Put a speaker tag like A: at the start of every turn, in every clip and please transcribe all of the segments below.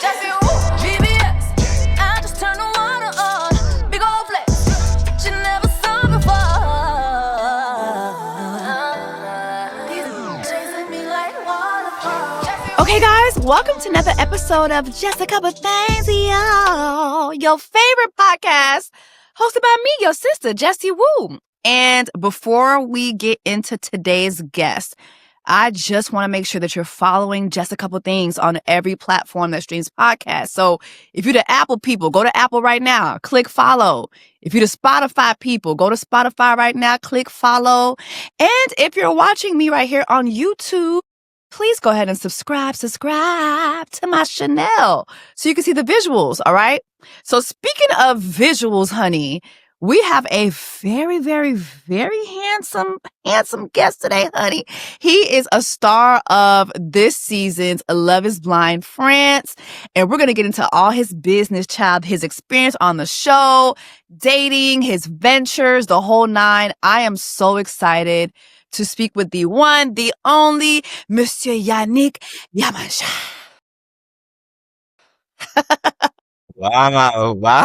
A: Jessie woo, VBS. I just turn the water on. Big old flex. She never saw before. Chasing me like waterfall. Okay, guys, welcome to another episode of Just a Couple Things, yo. Your favorite podcast, hosted by me, your sister, Jessie Woo. And before we get into today's guest, I just want to make sure that you're following Just a Couple Things on every platform that streams podcasts. So if you're the Apple people, go to Apple right now, click follow. If you're the Spotify people, go to Spotify right now, click follow. And if you're watching me right here on YouTube, please go ahead and subscribe to my channel so you can see the visuals, all right? So speaking of visuals, honey, we have a very, very, very handsome guest today, honey. He is a star of this season's Love is Blind France, and we're going to get into all his business, child, his experience on the show, dating, his ventures, the whole nine. I am so excited to speak with the one, the only, Monsieur Yannick Yamansha.
B: Wow.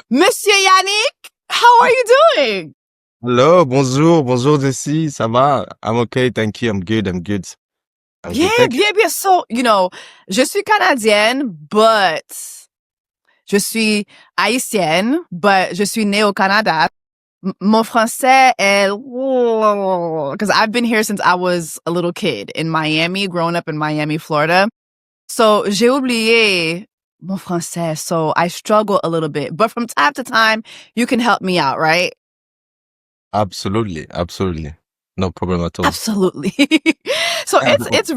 A: Monsieur Yannick, how are you doing?
B: Hello, bonjour Jessie, ça va? I'm okay, thank you, I'm good.
A: Bien. So, je suis Canadienne, but je suis Haïtienne, but je suis née au Canada. Mon français est, because I've been here since I was a little kid in Miami, growing up in Miami, Florida. So, j'ai oublié mon français, so I struggle a little bit. But from time to time, you can help me out, right?
B: Absolutely. No problem at all.
A: Absolutely. So it's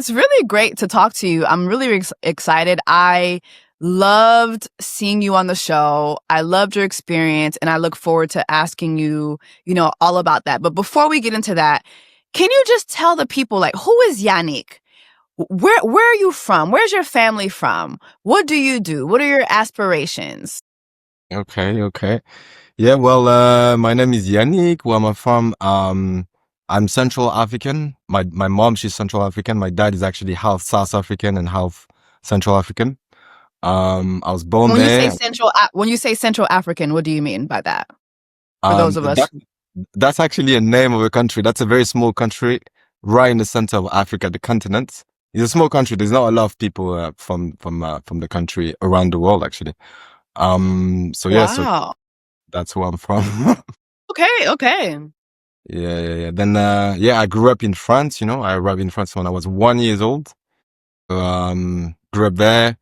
A: really great to talk to you. I'm really excited. I loved seeing you on the show. I loved your experience, and I look forward to asking you, all about that. But before we get into that, can you just tell the people, who is Yannick? Where are you from? Where's your family from? What do you do? What are your aspirations?
B: Okay. Yeah, well, my name is Yannick. Where am I from? I'm Central African. My mom, she's Central African. My dad is actually half South African and half Central African. I was born there.
A: When you say Central African, what do you mean by that? For those of us.
B: That's actually a name of a country. That's a very small country right in the center of Africa, the continent. It's a small country. There's not a lot of people from the country around the world, actually. So yeah,
A: wow.
B: So that's where I'm from.
A: Okay.
B: Yeah. Then I grew up in France. I arrived in France when I was 1 year old. Grew up there,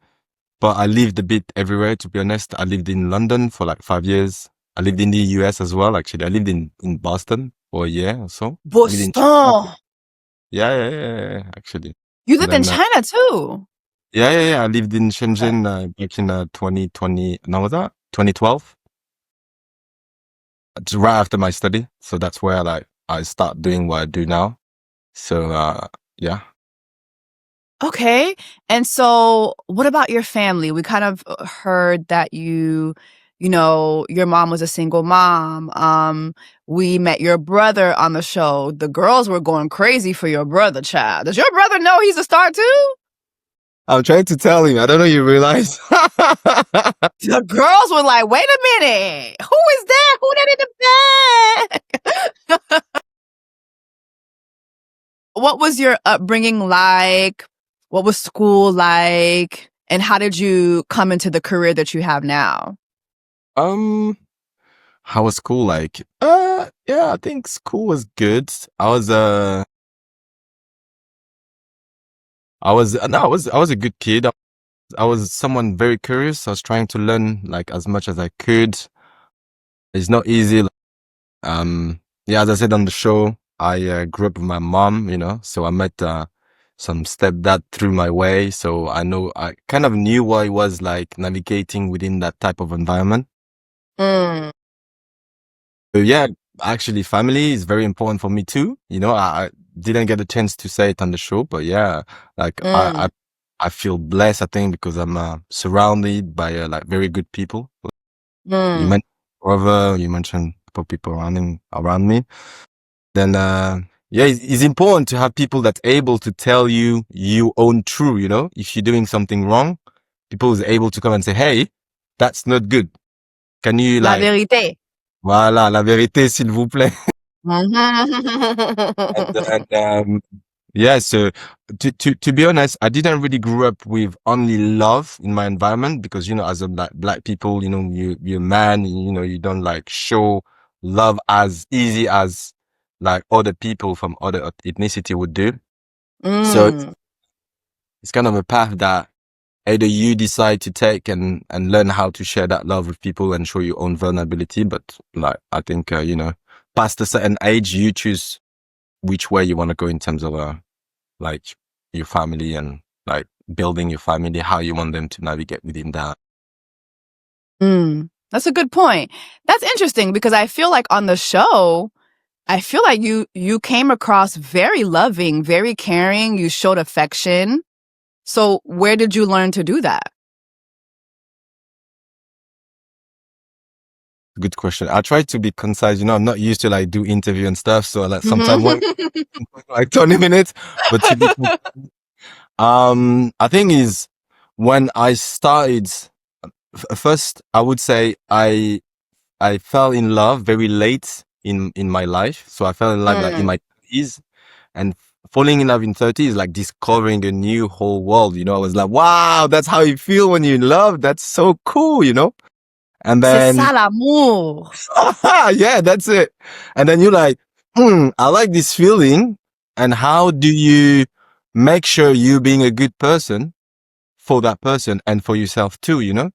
B: but I lived a bit everywhere. To be honest, I lived in London for 5 years. I lived in the US as well. Actually, I lived in Boston for a year or so.
A: Boston.
B: Yeah. Actually.
A: You lived in China too?
B: Yeah. I lived in Shenzhen back in 2020. Now was that 2012? It's right after my study, so that's where I start doing what I do now. So yeah.
A: Okay, and so what about your family? We kind of heard that your mom was a single mom. We met your brother on the show. The girls were going crazy for your brother, child. Does your brother know he's a star too?
B: I'm trying to tell him. I don't know you realize.
A: The girls were like, wait a minute. Who is that? Who that in the back? What was your upbringing like? What was school like? And how did you come into the career that you have now?
B: How was school like? Yeah, I think school was good. I was a good kid. I was someone very curious. I was trying to learn as much as I could. It's not easy. As I said on the show, I grew up with my mom, so I met some stepdad through my way. So I kind of knew what it was like navigating within that type of environment.
A: Mm.
B: So yeah, actually family is very important for me too. I didn't get a chance to say it on the show, but yeah, I feel blessed, I think, because I'm surrounded by very good people. You mentioned brother, you mentioned people around me. Then yeah, it's important to have people that's able to tell you your own truth, you know? If you're doing something wrong, people is able to come and say, hey, that's not good. Can you
A: La
B: like,
A: vérité.
B: voilà, la vérité, s'il vous plaît.
A: Mhm.
B: Yeah, so to be honest, I didn't really grow up with only love in my environment because, you know, as a black people, you know, you're a man, you know, you don't like show love as easy as like other people from other ethnicity would do. So
A: Mm.
B: it's kind of a path that either you decide to take and learn how to share that love with people and show your own vulnerability. But like, I think, you know, past a certain age, you choose which way you want to go in terms of, like your family and like building your family, how you want them to navigate within that.
A: That's a good point. That's interesting because I feel like on the show, I feel like you came across very loving, very caring. You showed affection. So where did you learn to do that?
B: Good question. I try to be concise. You know, I'm not used to like do interview and stuff. So like sometimes like 20 minutes, but to be, I think is when I started first, I would say I fell in love very late in my life. So I fell in love like in my 30s, and falling in love in 30 is like discovering a new whole world. You know, I was like, wow, that's how you feel when you're in love. That's so cool, you know? And
A: C'est
B: then,
A: ça l'amour.
B: yeah, that's it. And then you're like, I like this feeling. And how do you make sure you being a good person for that person and for yourself too, you know?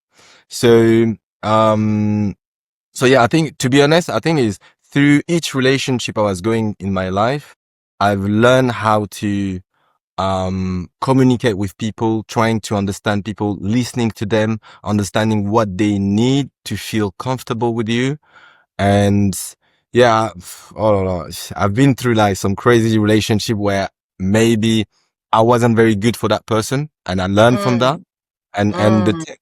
B: So, so yeah, I think, to be honest, I think is through each relationship I was going in my life, I've learned how to communicate with people, trying to understand people, listening to them, understanding what they need to feel comfortable with you. And yeah, oh, I've been through like some crazy relationship where maybe I wasn't very good for that person, and I learned from that. And the tip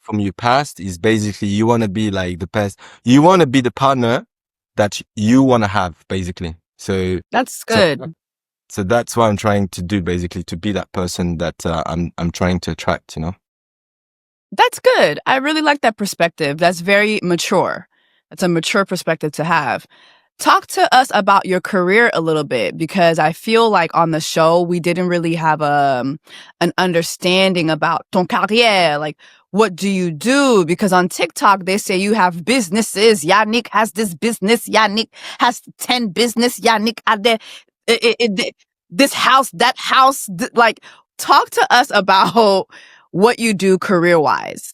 B: from your past is basically you want to be like the best. You want to be the partner that you want to have, basically. So
A: That's
B: so
A: good.
B: so that's what I'm trying to do, basically, to be that person that I'm trying to attract, you know?
A: That's good. I really like that perspective. That's very mature. That's a mature perspective to have. Talk to us about your career a little bit, because I feel like on the show we didn't really have an understanding about ton carrière. Like, what do you do? Because on TikTok they say you have businesses. Yannick has this business. Yannick has 10 business. Yannick had this house, that house. Like, talk to us about what you do career wise.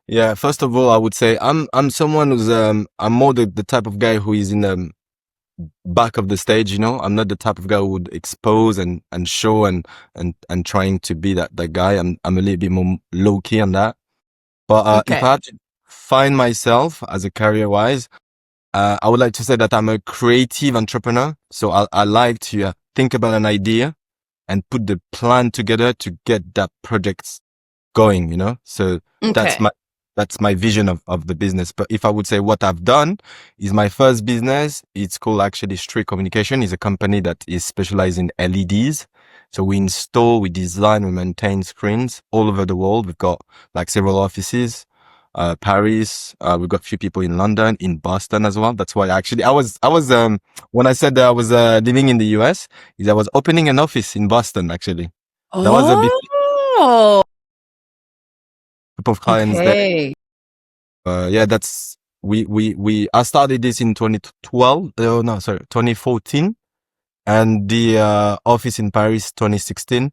B: Yeah, first of all, I would say I'm someone who's I'm more the type of guy who is in the back of the stage, you know. I'm not the type of guy who would expose and show and trying to be that guy. I'm a little bit more low key on that. But if
A: Okay.
B: I had to find myself as a career wise, I would like to say that I'm a creative entrepreneur. So I like to think about an idea and put the plan together to get that project going, you know? So
A: Okay.
B: that's my vision of the business. But if I would say what I've done is my first business, it's called actually Street Communication. It's a company that is specialized in LEDs. So we install, we design, we maintain screens all over the world. We've got like several offices, Paris. We've got a few people in London, in Boston as well. That's why I was, when I said that I was, living in the US, is I was opening an office in Boston, actually. That was a big
A: Oh,
B: group of clients there.
A: okay.
B: Yeah, that's, I started this in 2012. Oh, no, sorry, 2014. And the, office in Paris, 2016.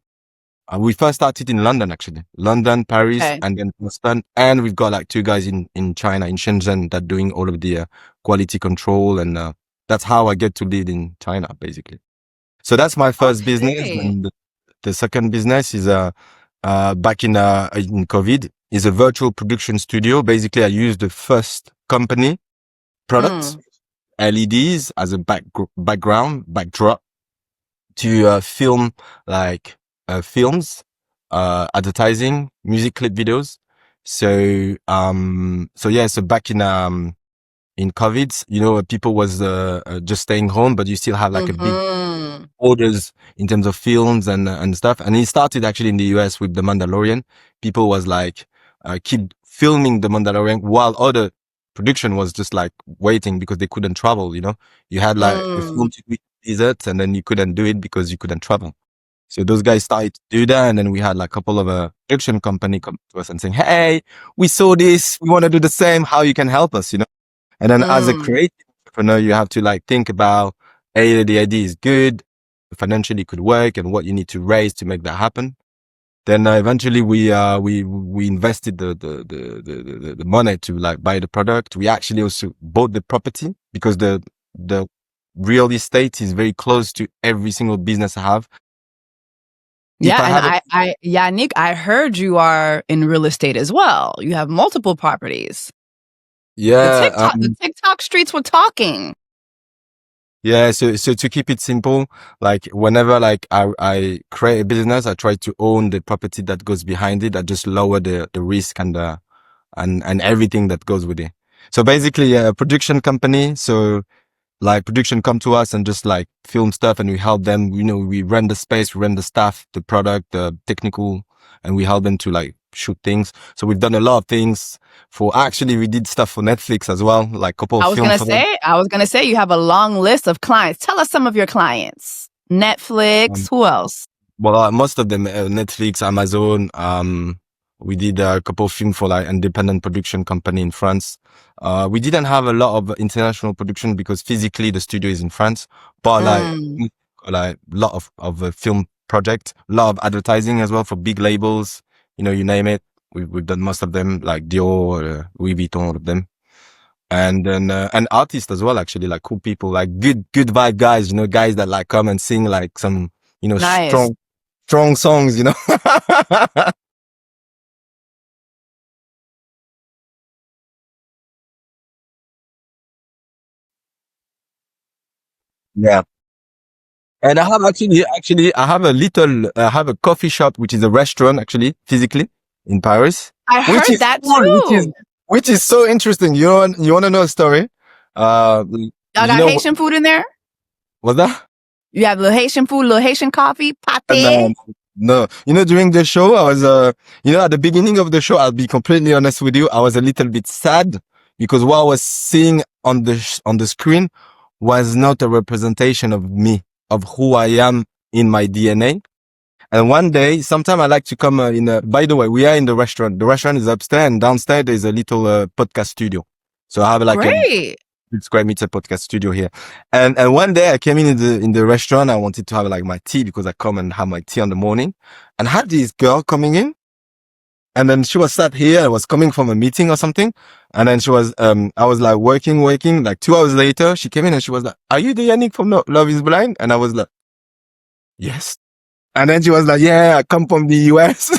B: We first started in London, actually. London, Paris,
A: Okay.
B: and then Boston. And we've got like 2 guys in China, in Shenzhen, that doing all of the quality control. And that's how I get to lead in China, basically. So that's my first business.
A: Okay.
B: And the second business is back in COVID, is a virtual production studio. Basically, I use the first company products, LEDs, as a backdrop to film like films, advertising, music clip videos. So so back in in COVID, you know, people was just staying home, but you still have like a big orders in terms of films and stuff. And he started actually in the US with The Mandalorian. People was like keep filming The Mandalorian while other production was just like waiting because they couldn't travel. You know, you had like a film to do desert, and then you couldn't do it because you couldn't travel. So those guys started to do that, and then we had like a couple of production company come to us and saying, "Hey, we saw this, we want to do the same. How you can help us?" You know. And then as a creative entrepreneur, you have to like think about, A, the idea is good, financially could work, and what you need to raise to make that happen. Then eventually we invested the money to like buy the product. We actually also bought the property because the real estate is very close to every single business I have.
A: Yeah, and Yannick, I heard you are in real estate as well. You have multiple properties.
B: Yeah,
A: the TikTok streets were talking.
B: Yeah, so to keep it simple, like whenever like I create a business, I try to own the property that goes behind it. I just lower the risk and everything that goes with it. So basically, a production company. So like production come to us and just like film stuff, and we help them. You know, we rent the space, we rent the staff, the product, the technical, and we help them to like shoot things. So we've done a lot of things we did stuff for Netflix as well, like couple of films.
A: I was gonna say you have a long list of clients. Tell us some of your clients. Netflix, who else?
B: Well, most of them, Netflix, Amazon. We did a couple of films for like independent production company in France. We didn't have a lot of international production because physically the studio is in France, but like a lot of film project, a lot of advertising as well for big labels. You know, you name it. We've done most of them, like Dior, Louis Vuitton, all of them. And then, and artists as well, actually, like cool people, like good vibe guys, you know, guys that like come and sing like some, you know,
A: nice.
B: strong songs, you know. Yeah. And I have I have a coffee shop, which is a restaurant actually, physically in Paris.
A: I heard that too.
B: Which is so interesting. You want to know a story?
A: Y'all got Haitian food in there?
B: What's that?
A: You have little Haitian food, little Haitian coffee, pate?
B: No. You know, during the show, I was, you know, at the beginning of the show, I'll be completely honest with you, I was a little bit sad because what I was seeing on the screen was not a representation of me, of who I am in my DNA. And one day, sometime I like to come by the way, we are in the restaurant. The restaurant is upstairs, and downstairs there's a little podcast studio. So I have like
A: a
B: square meter podcast studio here. And one day I came in the restaurant. I wanted to have like my tea because I come and have my tea in the morning, and I had this girl coming in. And then she was sat here. I was coming from a meeting or something. And then she was, I was like working. Like 2 hours later, she came in and she was like, "Are you the Yannick from Love is Blind?" And I was like, "Yes." And then she was like, "Yeah, I come from the US."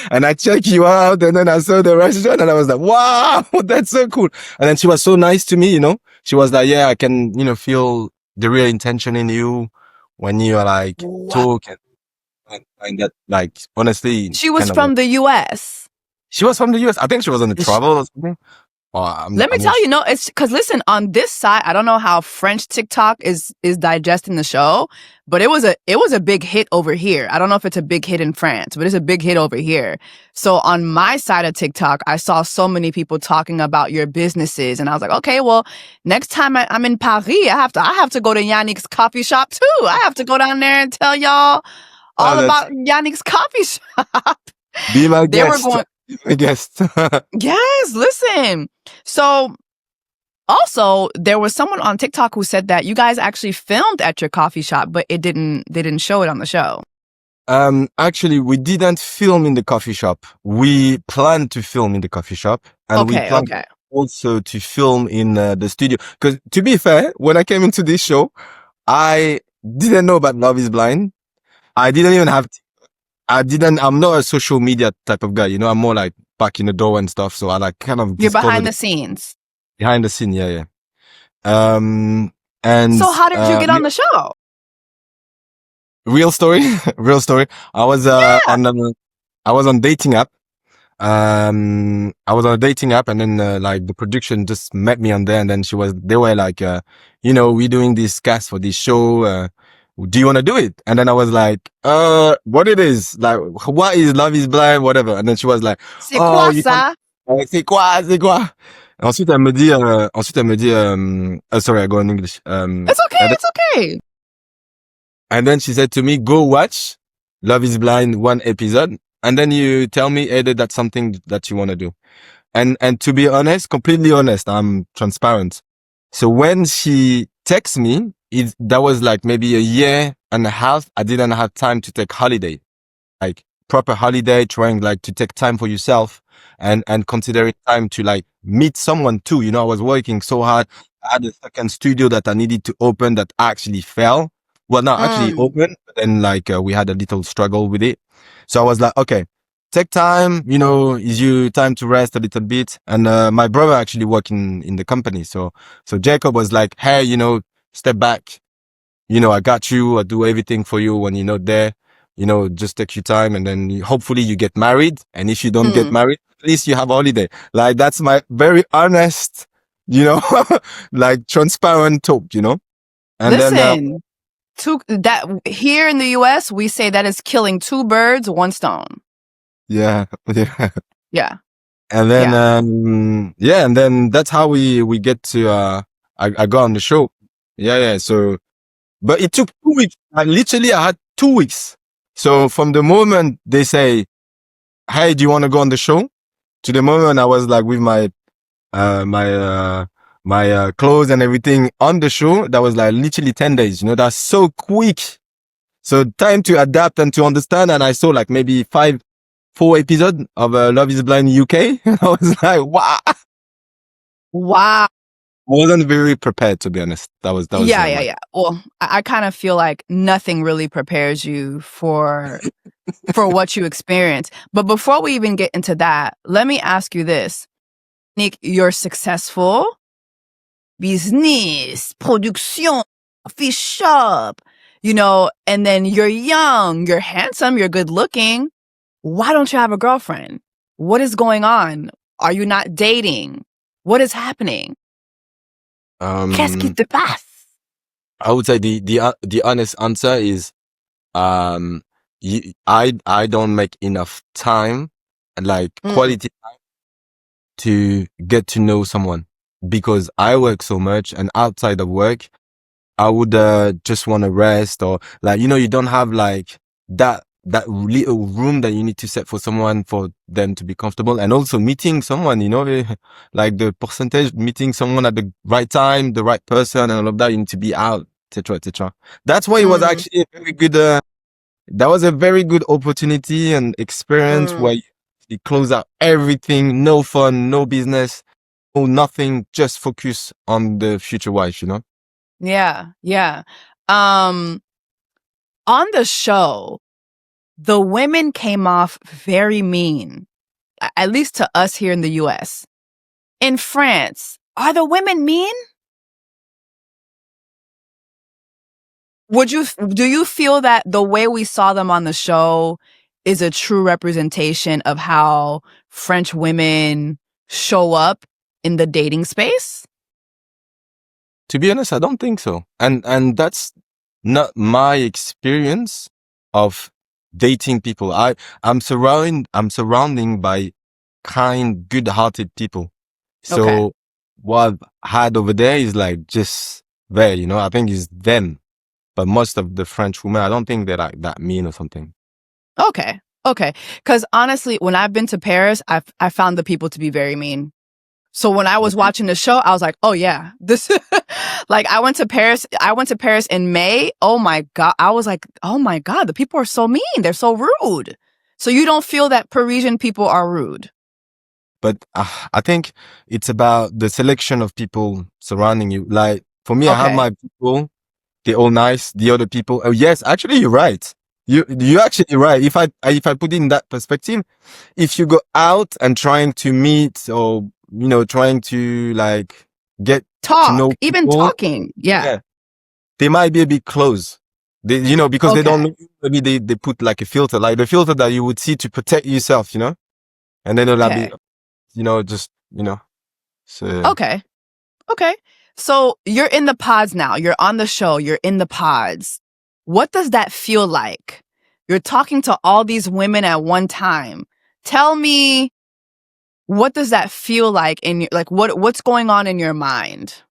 B: And I check you out. And then I saw the restaurant and I was like, "Wow, that's so cool." And then she was so nice to me, you know. She was like, "Yeah, I can, you know, feel the real intention in you when you are like talk and that, like, honestly."
A: She was from the US.
B: She was from the US. I think she was on the travel or something.
A: Let me tell you, no, it's because listen, on this side, I don't know how French TikTok is digesting the show, but it was a big hit over here. I don't know if it's a big hit in France, but it's a big hit over here. So on my side of TikTok, I saw so many people talking about your businesses, and I was like, okay, well, next time I'm in Paris, I have to go to Yannick's coffee shop too. I have to go down there and tell y'all all about Yannick's coffee shop.
B: Be my guest. I guess.
A: Yes, listen. So also there was someone on TikTok who said that you guys actually filmed at your coffee shop, but they didn't show it on the show.
B: Actually we didn't film in the coffee shop. We planned to film in the coffee shop, and we planned also to film in the studio. Because to be fair, when I came into this show, I didn't know about Love is Blind. I didn't even have I'm not a social media type of guy, you know. I'm more like back in the door and stuff. So I like kind of.
A: You're behind the scenes.
B: Behind the scene, yeah. And
A: so how did you get on the show?
B: Real story. I was I was on dating app, I was on a dating app, and then like the production just met me on there, and then they were like, we're doing this cast for this show. Do you want to do it? And then I was like, what it is? Like, what is Love is Blind, whatever. And then she was like,
A: C'est quoi
B: you
A: ça?
B: c'est quoi, c'est quoi? Ensuite, elle me dit, sorry, I go in English.
A: It's okay. It's okay.
B: And then she said to me, go watch Love is Blind one episode. And then you tell me either that's something that you want to do. And to be honest, completely honest, I'm transparent. So when she texts me, that was like maybe a year and a half. I didn't have time to take holiday, like proper holiday, trying like to take time for yourself and considering time to like meet someone too. I was working so hard. I had a second studio that I needed to open that actually fell. Well, not actually open, but then like we had a little struggle with it. So I was like, okay, take time, is you time to rest a little bit. And my brother actually working in the company. So Jacob was like, hey, step back. I got you. I do everything for you when you're not there. Just take your time, and then hopefully you get married. And if you don't get married, at least you have a holiday. Like that's my very honest, like transparent talk, And
A: Listen.
B: then
A: that here in the US, we say that is killing two birds, one stone.
B: Yeah.
A: Yeah.
B: And then, and then that's how we get to, I got on the show. Yeah. So, but it took 2 weeks. I had 2 weeks. So from the moment they say, hey, do you want to go on the show? To the moment I was like with my clothes and everything on the show, that was like literally 10 days, that's so quick. So time to adapt and to understand. And I saw like maybe 4 episodes of Love is Blind UK. I was like, wow.
A: Wow.
B: I wasn't very prepared, to be honest. That was
A: yeah. Well, I kind of feel like nothing really prepares you for what you experience. But before we even get into that, let me ask you this. Nick, you're successful. Business, production, fish shop, and then you're young, you're handsome, you're good looking. Why don't you have a girlfriend? What is going on? Are you not dating? What is happening? Qu'est-ce qui te passe?
B: I would say the honest answer is, I don't make enough time, like quality time, to get to know someone, because I work so much, and outside of work, I would just want to rest, or like, you don't have like that little room that you need to set for someone for them to be comfortable. And also meeting someone, like the percentage, meeting someone at the right time, the right person, and all of that, you need to be out, etc., etc. That's why it was actually a very good, that was a very good opportunity and experience where you close out everything, no fun, no business, no nothing, just focus on the future wife,
A: Yeah. On the show, the women came off very mean, at least to us here in the US. In France, are the women mean? Do you feel that the way we saw them on the show is a true representation of how French women show up in the dating space?
B: To be honest, I don't think so. And that's not my experience of dating people. I'm surrounding by kind, good-hearted people. So what I've had over there is like just there, I think it's them. But most of the French women, I don't think they're like that mean or something.
A: Okay. Because honestly, when I've been to Paris, I found the people to be very mean. So when I was watching the show, I was like, oh yeah, this, like I went to Paris in May. Oh my God. I was like, oh my God, the people are so mean. They're so rude. So you don't feel that Parisian people are rude?
B: But I think it's about the selection of people surrounding you. Like for me, I have my people, they're all nice. The other people, oh yes, actually you're right. You're actually right. If I put it in that perspective, if you go out and trying to meet or, trying to like get to know people,
A: even talking. Yeah.
B: They might be a bit close. They, because they don't, maybe they put like a filter, like the filter that you would see to protect yourself, And then it'll be,
A: Okay.
B: just, so.
A: Okay. Okay. So you're in the pods now. You're on the show. You're in the pods. What does that feel like? You're talking to all these women at one time. Tell me, what does that feel like what's going on in your mind?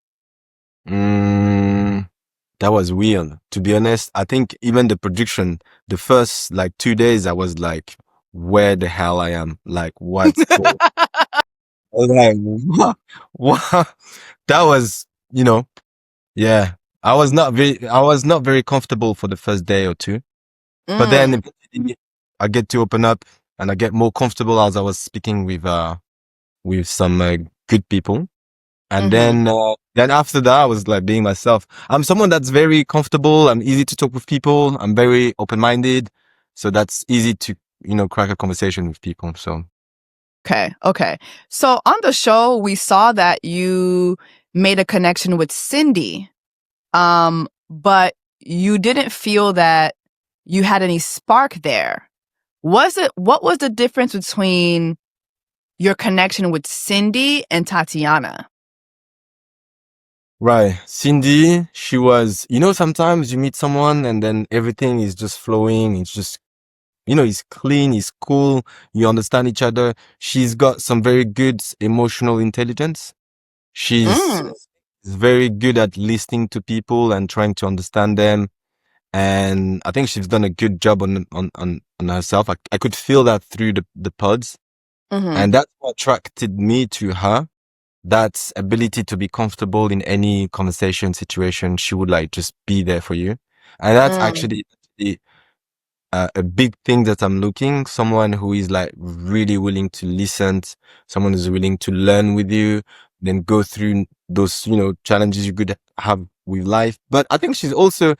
B: That was weird. To be honest, I think even the production, the first 2 days, I was like, where the hell I am? Like, what's going I was like, what? That was, yeah. I was not very comfortable for the first day or two. But then eventually I get to open up and I get more comfortable as I was speaking with some good people. And then after that, I was like being myself. I'm someone that's very comfortable. I'm easy to talk with people. I'm very open-minded. So that's easy to, crack a conversation with people. So.
A: Okay. So on the show, we saw that you made a connection with Cindy. But you didn't feel that you had any spark there. What was the difference between your connection with Cindy and Tatiana?
B: Right. Cindy, she was, sometimes you meet someone and then everything is just flowing. It's just, it's clean, it's cool. You understand each other. She's got some very good emotional intelligence. She's very good at listening to people and trying to understand them. And I think she's done a good job on herself. I could feel that through the pods. And that's what attracted me to her. That ability to be comfortable in any conversation situation. She would just be there for you. And that's actually a big thing that I'm looking. Someone who is really willing to listen. Someone who's willing to learn with you, then go through those, challenges you could have with life. But I think she's also,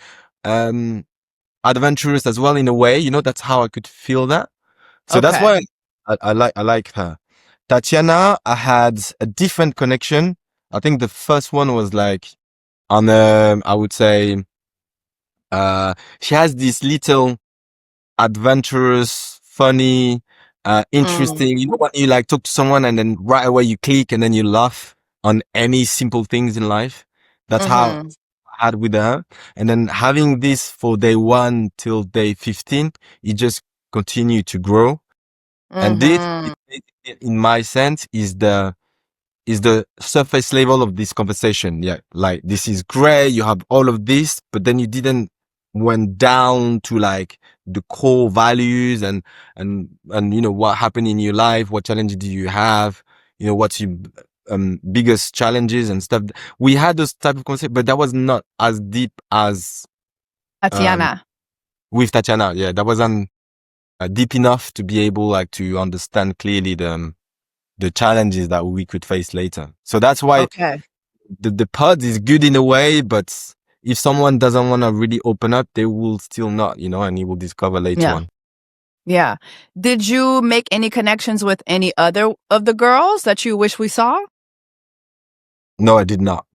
B: adventurous as well in a way, that's how I could feel that. So that's why I like her. Tatiana, I had a different connection. I think the first one was on I would say, she has this little adventurous, funny, interesting, when you talk to someone and then right away you click and then you laugh on any simple things in life. That's how I had with her. And then having this for day 1 till day 15, it just continued to grow. And this, in my sense, is the surface level of this conversation. Yeah. This is great. You have all of this, but then you didn't went down to the core values and what happened in your life. What challenges do you have? What's your biggest challenges and stuff. We had those type of concepts, but that was not as deep as
A: Tatiana.
B: With Tatiana. Yeah. That wasn't deep enough to be able to understand clearly the challenges that we could face later. So that's why the pod is good in a way, but if someone doesn't want to really open up, they will still not, and you will discover later on.
A: Yeah. Did you make any connections with any other of the girls that you wish we saw?
B: No, I did not.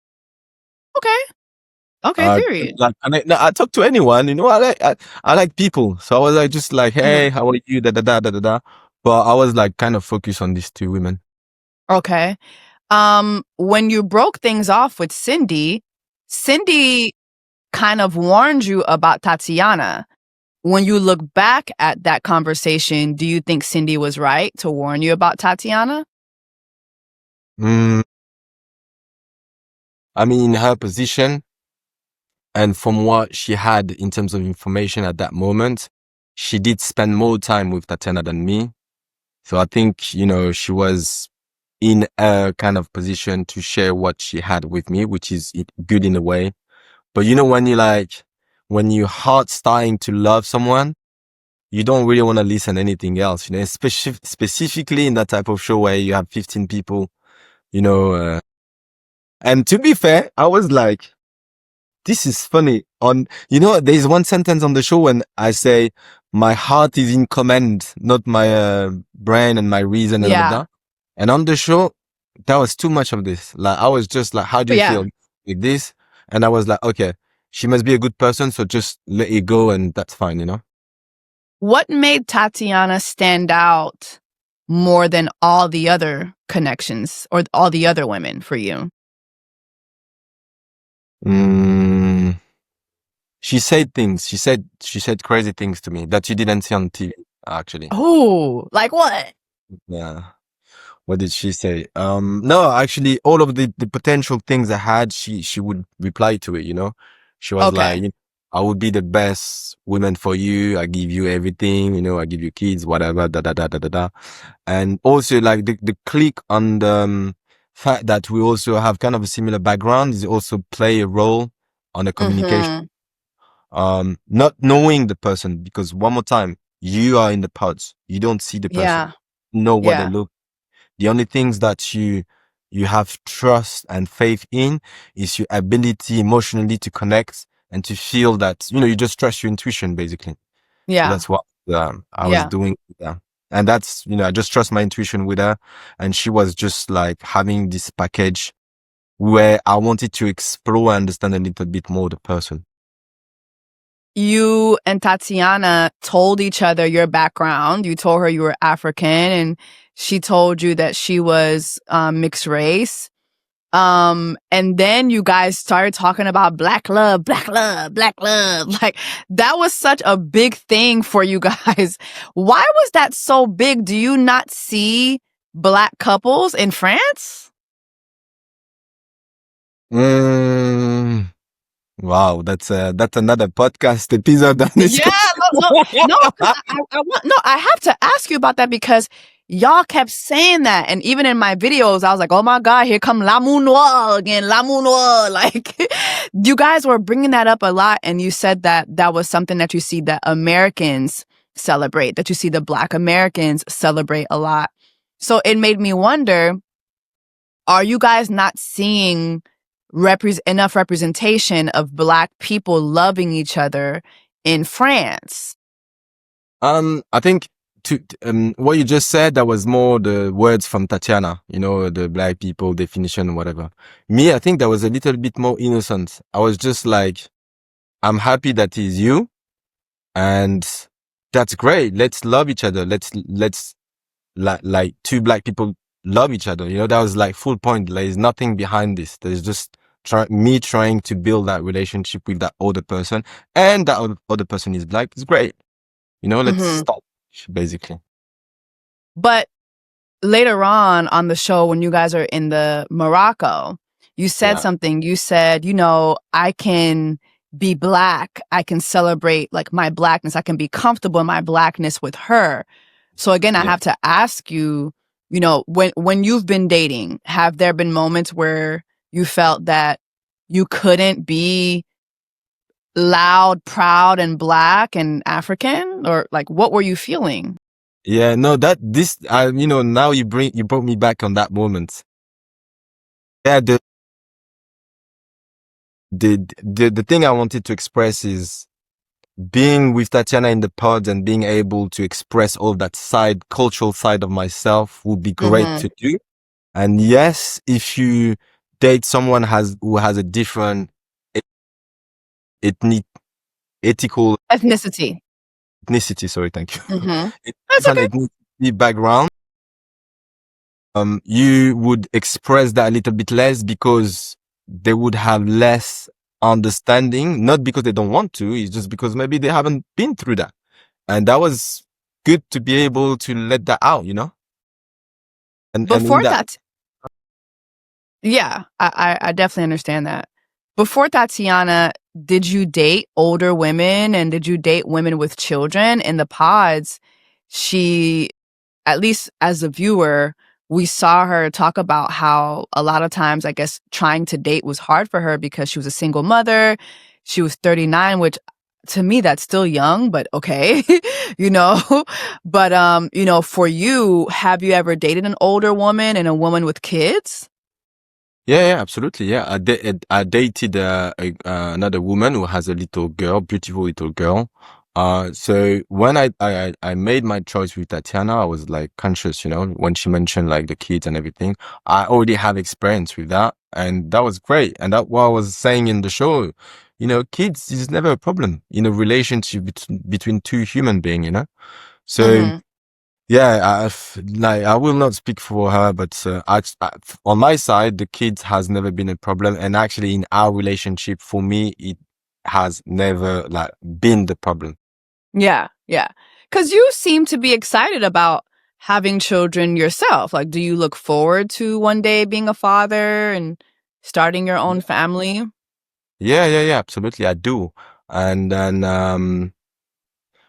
A: Okay, period.
B: I talk to anyone, I like people. So I was just hey, how are you? Da, da, da, da, da, da. But I was kind of focused on these 2 women.
A: Okay. When you broke things off with Cindy kind of warned you about Tatiana. When you look back at that conversation, do you think Cindy was right to warn you about Tatiana?
B: I mean, in her position and from what she had in terms of information at that moment, she did spend more time with Tatiana than me. So I think, she was in a kind of position to share what she had with me, which is good in a way. But when your heart's starting to love someone, you don't really want to listen to anything else, specifically in that type of show where you have 15 people, and to be fair, I was this is funny. There's one sentence on the show when I say, my heart is in command, not my brain and my reason and all of that. And on the show, that was too much of this. I was just how do you feel like this? And I was okay, she must be a good person, so just let it go and that's fine,
A: What made Tatiana stand out more than all the other connections or all the other women for you?
B: She said things. She said crazy things to me that you didn't see on TV, actually.
A: Oh, like what?
B: Yeah. What did she say? No, actually, all of the potential things I had, she would reply to it, you know? She was like, I would be the best woman for you. I give you everything, you know, I give you kids, whatever, da, da, da, da, da, da. And also like the click on the fact that we also have kind of a similar background is also play a role on the communication. Not knowing the person, because one more time, you are in the pods. You don't see the person. Know what they look. The only things that you have trust and faith in is your ability emotionally to connect and to feel that, you know, you just trust your intuition, basically.
A: Yeah.
B: So that's what I was doing with her. And that's, you know, I just trust my intuition with her. And she was just like having this package where I wanted to explore and understand a little bit more the person.
A: You and Tatiana told each other your background. You told her you were African, and she told you that she was mixed race. And then you guys started talking about black love, black love, black love. Like, that was such a big thing for you guys. Why was that so big? Do you not see black couples in France?
B: Wow, that's another podcast episode.
A: I have to ask you about that because y'all kept saying that, and even in my videos, I was like, "Oh my God, here come l'amour noir again, l'amour noir!" Like, you guys were bringing that up a lot, and you said that that was something that you see that Americans celebrate, that you see the Black Americans celebrate a lot. So it made me wonder: are you guys not seeing enough representation of Black people loving each other in France?
B: I think what you just said, that was more the words from Tatiana, you know, the Black people definition, whatever. Me, I think that was a little bit more innocent. I was just like, I'm happy that he's you, and that's great. Let's love each other. Let's like two Black people love each other. You know, that was like full point. There's nothing behind this. There's just me trying to build that relationship with that other person, and that other person is Black. It's great. You know, let's stop, basically.
A: But later on the show, when you guys are in the Morocco, you said something. You said, you know, I can be Black. I can celebrate like my Blackness. I can be comfortable in my Blackness with her. So again, I have to ask you, you know, when you've been dating, have there been moments where you felt that you couldn't be loud, proud, and Black and African? Or like, what were you feeling?
B: Yeah, no, you know, now you brought me back on that moment. Yeah, the thing I wanted to express is being with Tatiana in the pod and being able to express all that cultural side of myself would be great to do. And yes, if you date someone who has a different ethnicity, sorry, thank you.
A: That's okay.
B: Ethnicity background, you would express that a little bit less because they would have less understanding, not because they don't want to, it's just because maybe they haven't been through that. And that was good to be able to let that out, you know? And
A: before that, yeah, I definitely understand that. Before Tatiana, did you date older women and did you date women with children? In the pods, she, at least as a viewer, we saw her talk about how a lot of times, I guess, trying to date was hard for her because she was a single mother. She was 39, which to me, that's still young, but okay, you know. But, you know, for you, have you ever dated an older woman and a woman with kids?
B: Yeah, absolutely. Yeah, I dated another woman who has a little girl, beautiful little girl. So when I made my choice with Tatiana, I was like conscious, you know, when she mentioned like the kids and everything. I already have experience with that, and that was great. And that's what I was saying in the show. You know, kids is never a problem in a relationship between two human beings, you know. So Yeah, like I will not speak for her, but on my side, the kids has never been a problem, and actually in our relationship, for me, it has never like been the problem.
A: Yeah, yeah. Because you seem to be excited about having children yourself. Like, do you look forward to one day being a father and starting your own family?
B: Yeah, absolutely, I do, and then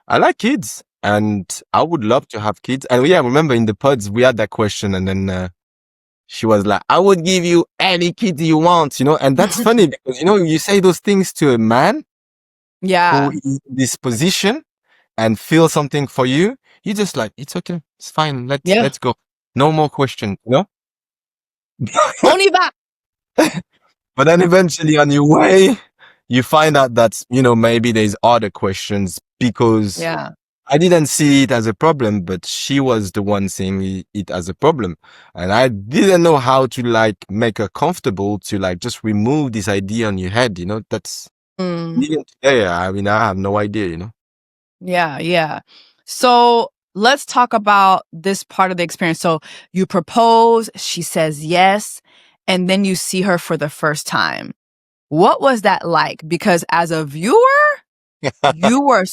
B: I like kids, and I would love to have kids. And yeah, remember in the pods we had that question, and then she was like, "I would give you any kid you want," you know. And that's funny because you know you say those things to a man
A: Yeah,
B: who is in this position and feel something for you. You just like, it's okay, it's fine.
A: yeah.
B: Let's go. No more question, you know.
A: Only that.
B: But then eventually on your way, you find out that you know maybe there's other questions because
A: Yeah.
B: I didn't see it as a problem, but she was the one seeing it as a problem. And I didn't know how to like make her comfortable to like just remove this idea on your head, you know, that's
A: Mm,
B: even today. I mean, I have no idea, you know.
A: yeah, yeah. So let's talk about this part of the experience. So you propose, she says yes, and then you see her for the first time. What was that like? Because as a viewer, you were,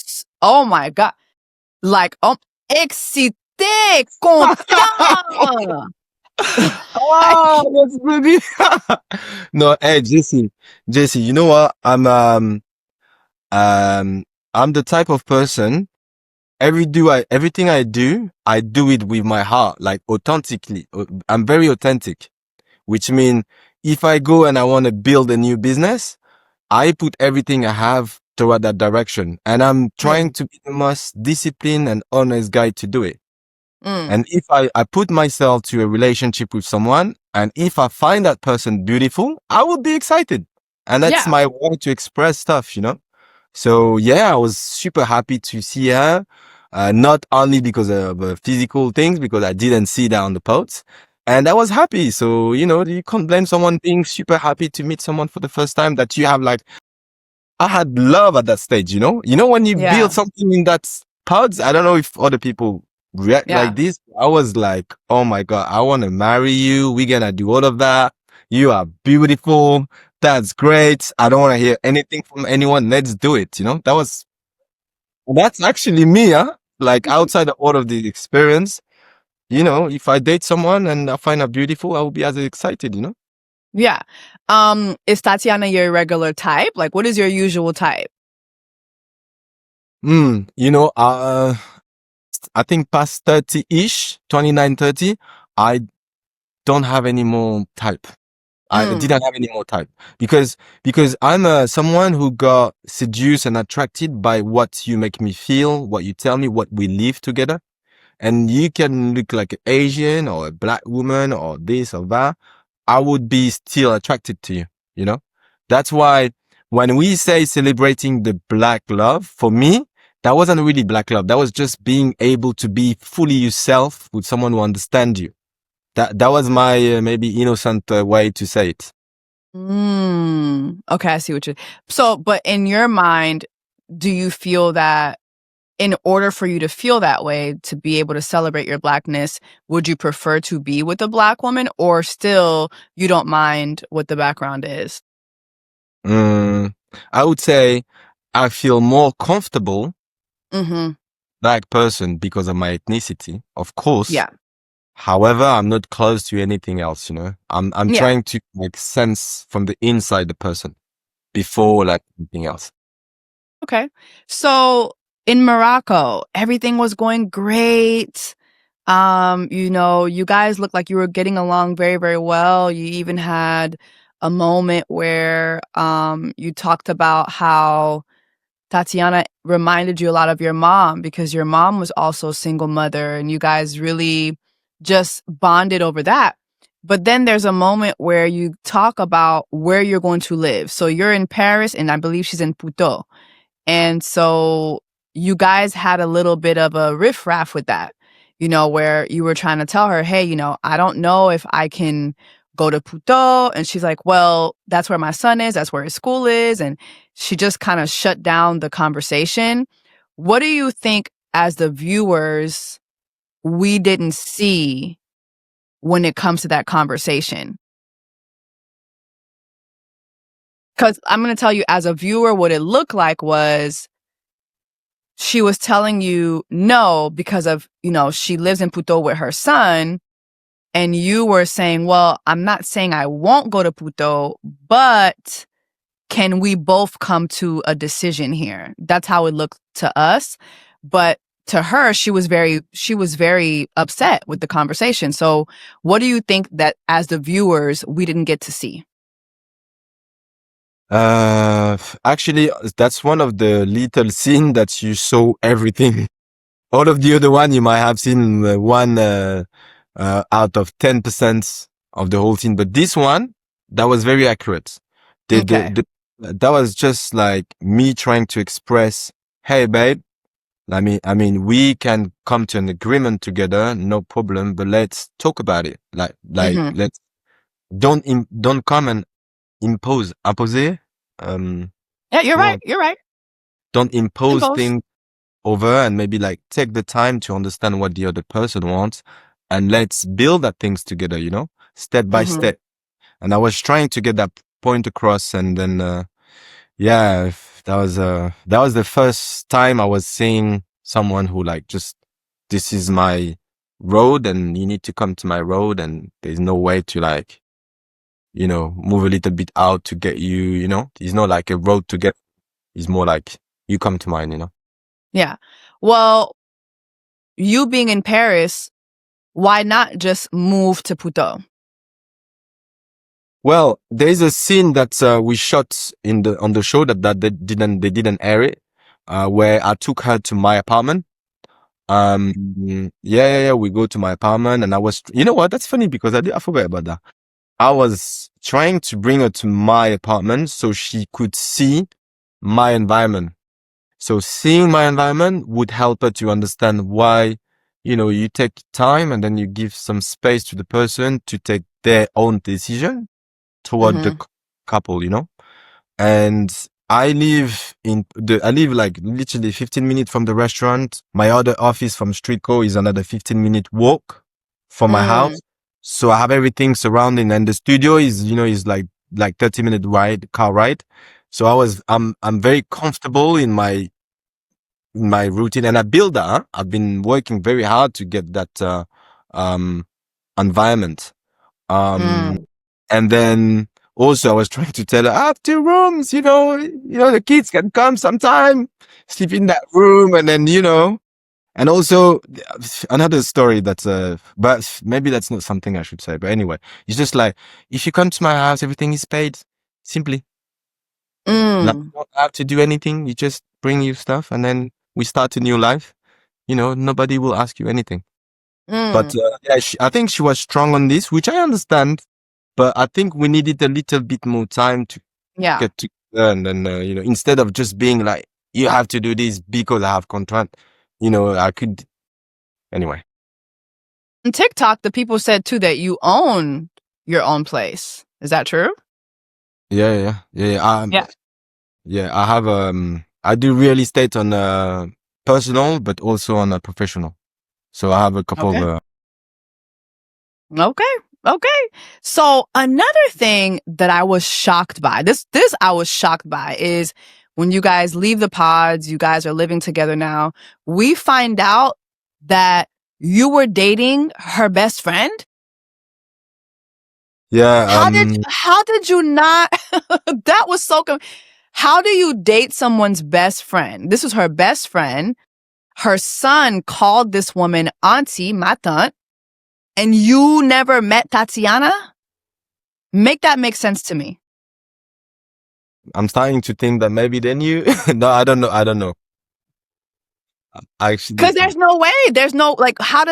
A: oh my God, like, excité, content.
B: Oh,
A: Like,
B: that's funny. No, hey, Jessie, you know what? Um, I'm the type of person, everything I do it with my heart, like authentically. I'm very authentic, which means if I go and I want to build a new business, I put everything I have toward that direction. And I'm trying
A: mm,
B: to be the most disciplined and honest guy to do it.
A: mm,
B: And if I put myself to a relationship with someone, and if I find that person beautiful, I will be excited. And that's
A: yeah,
B: my way to express stuff, you know? So yeah, I was super happy to see her. Not only because of physical things, because I didn't see that on the posts. And I was happy. So, you know, you can't blame someone being super happy to meet someone for the first time that you have like, I had love at that stage, you know? You know, when you
A: yeah,
B: build something in that pods, I don't know if other people react like
A: yeah,
B: this. I was like, oh my God, I want to marry you. We're going to do all of that. You are beautiful. That's great. I don't want to hear anything from anyone. Let's do it. You know, that's actually me, huh? Like outside of all of the experience, you know, if I date someone and I find her beautiful, I will be as excited, you know?
A: yeah. Is Tatiana your regular type? Like, what is your usual type?
B: You know, I think past 30-ish, 29, 30, I don't have any more type. I
A: Mm,
B: didn't have any more type because I'm someone who got seduced and attracted by what you make me feel, what you tell me, what we live together. And you can look like an Asian or a black woman or this or that. I would be still attracted to you, you know? That's why when we say celebrating the black love, for me, that wasn't really black love. That was just being able to be fully yourself with someone who understands you. That was my maybe innocent way to say it.
A: okay, I see what you. So, but in your mind, do you feel that in order for you to feel that way, to be able to celebrate your blackness, would you prefer to be with a black woman, or still you don't mind what the background is?
B: Mm, I would say I feel more comfortable
A: Mm-hmm.
B: black person because of my ethnicity, of course.
A: Yeah.
B: However, I'm not close to anything else, you know. I'm
A: Yeah.
B: trying to make sense from the inside the person before like anything else.
A: Okay. So in Morocco, everything was going great. You guys looked like you were getting along very, very well. You even had a moment where you talked about how Tatiana reminded you a lot of your mom because your mom was also a single mother and you guys really just bonded over that. But then there's a moment where you talk about where you're going to live. So you're in Paris and I believe she's in Puto. And so you guys had a little bit of a riffraff with that, where you were trying to tell her, hey, I don't know if I can go to Puto. And she's like, well, that's where my son is. That's where his school is. And she just kind of shut down the conversation. What do you think as the viewers we didn't see when it comes to that conversation? Because I'm going to tell you, as a viewer, what it looked like was she was telling you no because of, she lives in Puto with her son. And you were saying, well, I'm not saying I won't go to Puto, but can we both come to a decision here? That's how it looked to us. But to her, she was very upset with the conversation. So what do you think that as the viewers, we didn't get to see?
B: Actually, that's one of the little scene that you saw everything. All of the other one, you might have seen one out of 10% of the whole scene. But this one, that was very accurate. That was just like me trying to express, hey, babe, I mean, we can come to an agreement together, no problem, but let's talk about it. Let's don't come and imposer.
A: Yeah, you're right.
B: Don't impose things over, and maybe like take the time to understand what the other person wants, and let's build that things together, step by step. And I was trying to get that point across, and then that was the first time I was seeing someone who like, just, this is my road and you need to come to my road, and there's no way to like, move a little bit out to get you, it's not like a road to get, it's more like you come to mine,
A: Yeah. Well, you being in Paris, why not just move to Puto?
B: Well, there's a scene that we shot on the show that they didn't air it, where I took her to my apartment. We go to my apartment, and I was, you know what? That's funny because I forgot about that. I was trying to bring her to my apartment so she could see my environment. So seeing my environment would help her to understand why, you take time and then you give some space to the person to take their own decision toward the couple, And I live like literally 15 minutes from the restaurant. My other office from Streetco is another 15-minute walk from my house. So I have everything surrounding, and the studio is, is like 30-minute car ride. So I'm very comfortable in my routine, and I build that. I've been working very hard to get that, environment. And then also I was trying to tell her, I have 2 rooms, the kids can come sometime, sleep in that room. And then, and also another story but maybe that's not something I should say. But anyway, it's just like, if you come to my house, everything is paid. Simply. Like, you don't have to do anything. You just bring your stuff and then we start a new life. Nobody will ask you anything. But I think she was strong on this, which I understand. But I think we needed a little bit more time to get together, and then instead of just being like, you have to do this because I have contract, I could anyway.
A: On TikTok, the people said too that you own your own place. Is that true?
B: Yeah. I have I do real estate on personal, but also on a professional. So I have a couple of.
A: Okay. So another thing that I was shocked by, this I was shocked by, is when you guys leave the pods, you guys are living together now, we find out that you were dating her best friend.
B: Yeah.
A: How did you not? That was so. How do you date someone's best friend? This was her best friend. Her son called this woman auntie, ma tante, and you never met Tatiana? Make that make sense to me.
B: I'm starting to think that maybe they knew. No, I don't know.
A: Because there's no way. There's no, like, how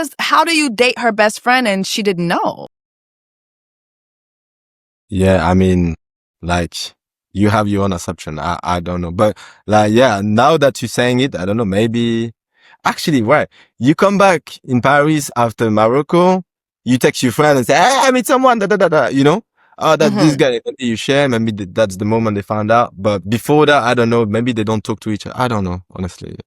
A: do you date her best friend and she didn't know?
B: Yeah, I mean, like, you have your own assumption. I don't know. But like, yeah, now that you're saying it, I don't know, maybe actually, right. You come back in Paris after Morocco, you text your friend and say, hey, I meet someone, this guy, maybe you share, maybe that's the moment they found out. But before that, I don't know, maybe they don't talk to each other. I don't know, honestly.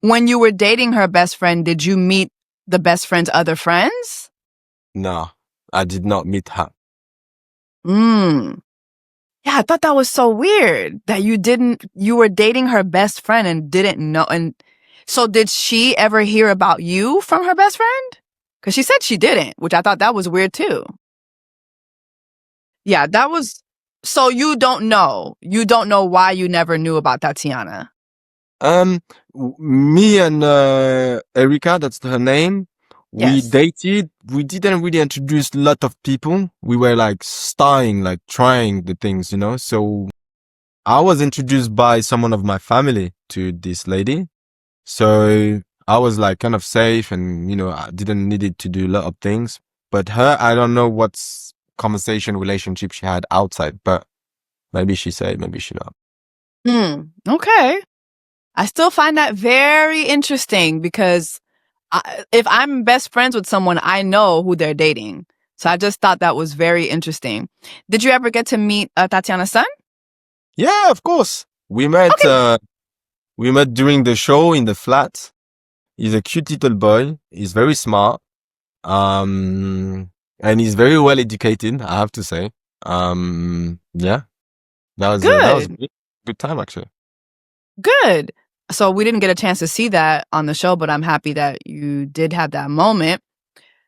A: When you were dating her best friend, did you meet the best friend's other friends?
B: No, I did not meet her.
A: Yeah, I thought that was so weird that you were dating her best friend and didn't know. And so did she ever hear about you from her best friend? Because she said she didn't, which I thought that was weird too. Yeah, that was, so you don't know. You don't know why you never knew about Tatiana.
B: Me and Erica, that's her name. We
A: Yes.
B: dated. We didn't really introduce a lot of people. We were like starting, like trying the things, you know. So I was introduced by someone of my family to this lady. So I was like kind of safe and, you know, I didn't need it to do a lot of things. But her, I don't know what's conversation relationship she had outside, but maybe she said, maybe she not.
A: Okay. I still find that very interesting because if I'm best friends with someone, I know who they're dating. So I just thought that was very interesting. Did you ever get to meet Tatiana's son?
B: Yeah, of course. We met during the show in the flat. He's a cute little boy. He's very smart. And he's very well educated, I have to say. Yeah. That was a good time actually.
A: Good. So we didn't get a chance to see that on the show, but I'm happy that you did have that moment.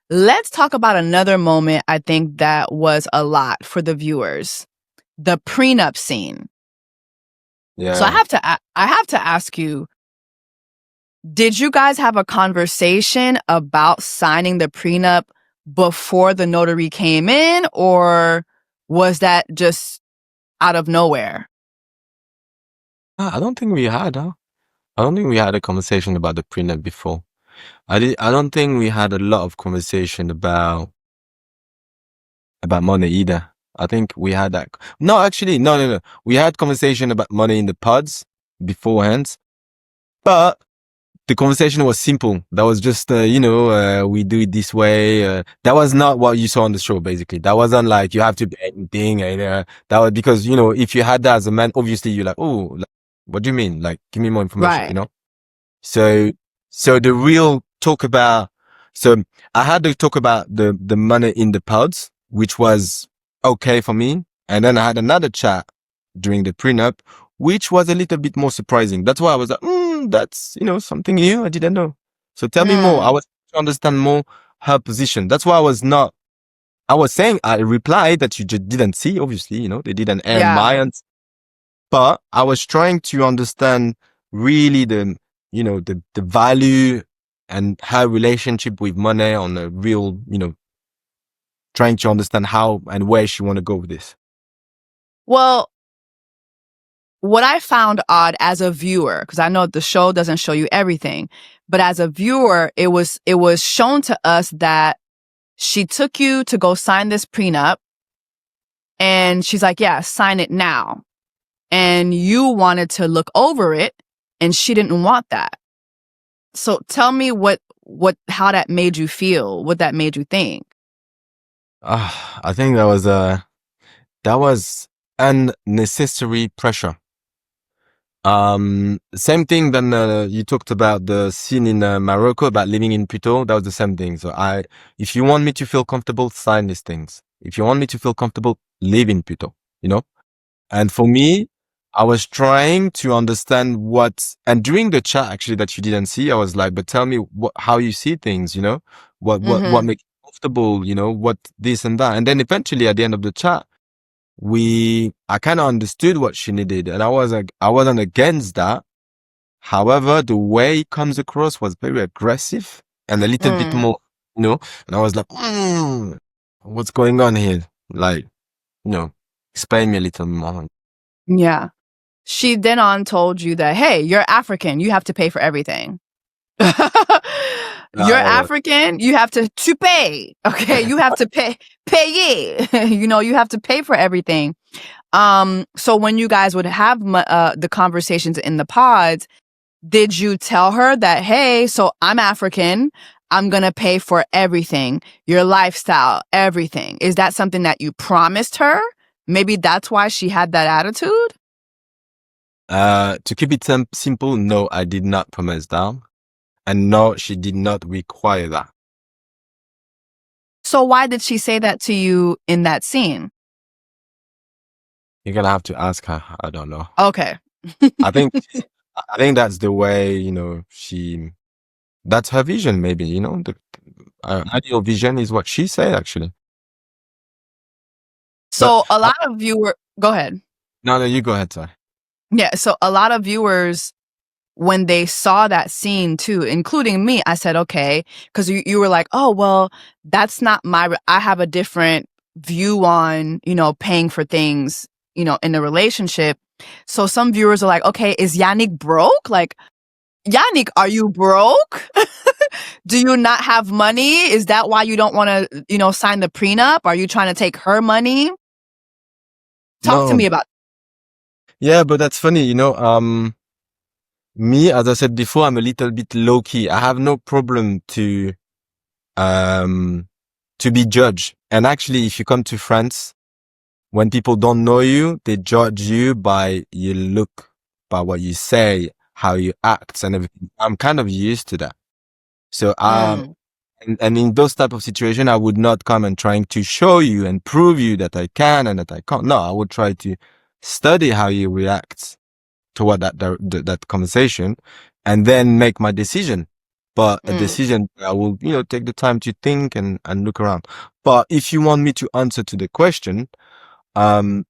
A: Let's talk about another moment I think that was a lot for the viewers. The prenup scene.
B: Yeah.
A: So I have to ask you, did you guys have a conversation about signing the prenup before the notary came in, or was that just out of nowhere?
B: I don't think we had, huh? I don't think we had a conversation about the prenup before. I don't think we had a lot of conversation about money either. I think we had that. No, actually, no. We had conversation about money in the pods beforehand, but the conversation was simple. That was just, we do it this way. That was not what you saw on the show, basically. That wasn't like you have to do anything. And, that was because, you know, if you had that as a man, obviously you're like, oh, like, what do you mean? Like, give me more information, you know? So the real talk about, so I had to talk about the money in the pods, which was okay for me. And then I had another chat during the prenup, which was a little bit more surprising. That's why I was like, that's, you know, something new I didn't know. So tell me more. I was trying to understand more her position. That's why I was saying, I replied that you just didn't see, obviously, you know, they didn't air my answer. But I was trying to understand really the value and her relationship with money on a real, you know, trying to understand how and where she want to go with this.
A: Well, what I found odd as a viewer, because I know the show doesn't show you everything, but as a viewer, it was shown to us that she took you to go sign this prenup and she's like, yeah, sign it now. And you wanted to look over it and she didn't want that. So tell me how that made you feel, what that made you think.
B: I think that was unnecessary pressure. Same thing than you talked about the scene in Morocco about living in Puto. That was the same thing. So if you want me to feel comfortable, sign these things. If you want me to feel comfortable, live in Puto, you know? And for me, I was trying to understand and during the chat actually that you didn't see, I was like, but tell me how you see things, you know, what makes you comfortable, you know, what this and that. And then eventually at the end of the chat, I kind of understood what she needed and I wasn't against that. However, the way it comes across was very aggressive and a little bit more, you know, and I was like, what's going on here? Like, you know, explain me a little more.
A: Yeah. She then on told you that, hey, you're African, you have to pay for everything. You're African, you have to pay. Okay, you have to pay you know, you have to pay for everything. So when you guys would have the conversations in the pods, did you tell her that, hey, so I'm African, I'm gonna pay for everything, your lifestyle, everything? Is that something that you promised her? Maybe that's why she had that attitude?
B: To keep it simple, no, I did not promise that. And no, she did not require that.
A: So why did she say that to you in that scene?
B: You're gonna have to ask her. I don't know.
A: Okay.
B: I think that's the way, that's her vision, maybe, the ideal vision is what she said, actually.
A: So a lot of viewers, go ahead.
B: No, you go ahead, sorry.
A: Yeah. So a lot of viewers, when they saw that scene too, including me, I said, okay, because you were like, oh, well, that's not I have a different view on, paying for things, in a relationship. So some viewers are like, okay, is Yannick broke? Like, Yannick, are you broke? Do you not have money? Is that why you don't want to, sign the prenup? Are you trying to take her money? Talk to me about.
B: Yeah, but that's funny, me, as I said before, I'm a little bit low key. I have no problem to be judged. And actually, if you come to France, when people don't know you, they judge you by your look, by what you say, how you act, and everything. I'm kind of used to that. So, and in those type of situations, I would not come and trying to show you and prove you that I can and that I can't. No, I would try to study how you react toward that conversation, and then make my decision. But a decision, I will, take the time to think and look around. But if you want me to answer to the question,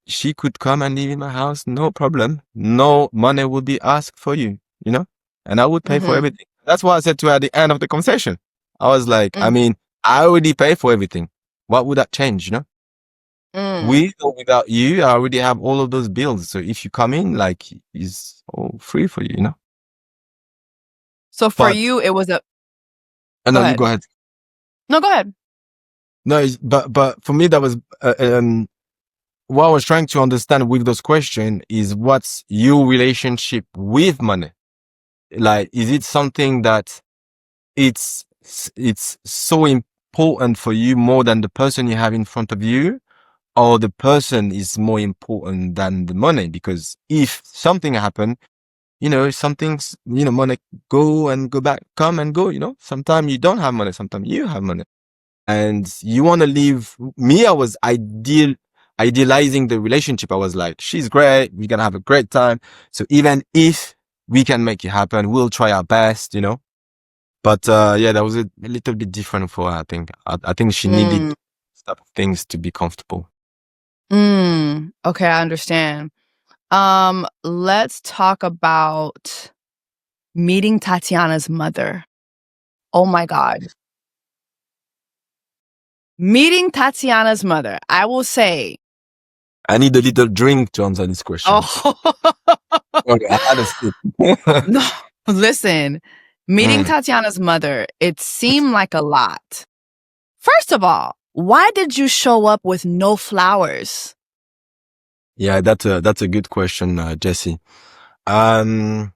B: she could come and live in my house, no problem. No money will be asked for you, and I would pay for everything. That's what I said to her at the end of the conversation. I was like, I mean, I already pay for everything. What would that change, With or without you, I already have all of those bills. So if you come in, like, it's all free for you,
A: So for you, it was a.
B: And then you go ahead.
A: No, go ahead.
B: No, but for me, that was what I was trying to understand with those questions is what's your relationship with money? Like, is it something that it's so important for you more than the person you have in front of you, or the person is more important than the money? Because if something happened, some things, money go and go back, come and go, sometimes you don't have money, sometimes you have money, and you want to live. Me, I was idealizing the relationship. I was like, she's great, we're gonna have a great time, so even if we can make it happen, we'll try our best, But yeah, that was a little bit different for her. I think she needed type of things to be comfortable.
A: Okay, I understand. Let's talk about meeting Tatiana's mother. Oh my God. Meeting Tatiana's mother. I will say.
B: I need a little drink to answer this question.
A: Oh.
B: Okay, I had a sip.
A: No, listen. Meeting Tatiana's mother, it seemed like a lot. First of all, why did you show up with no flowers?
B: Yeah, that's a good question, Jessie.
A: Because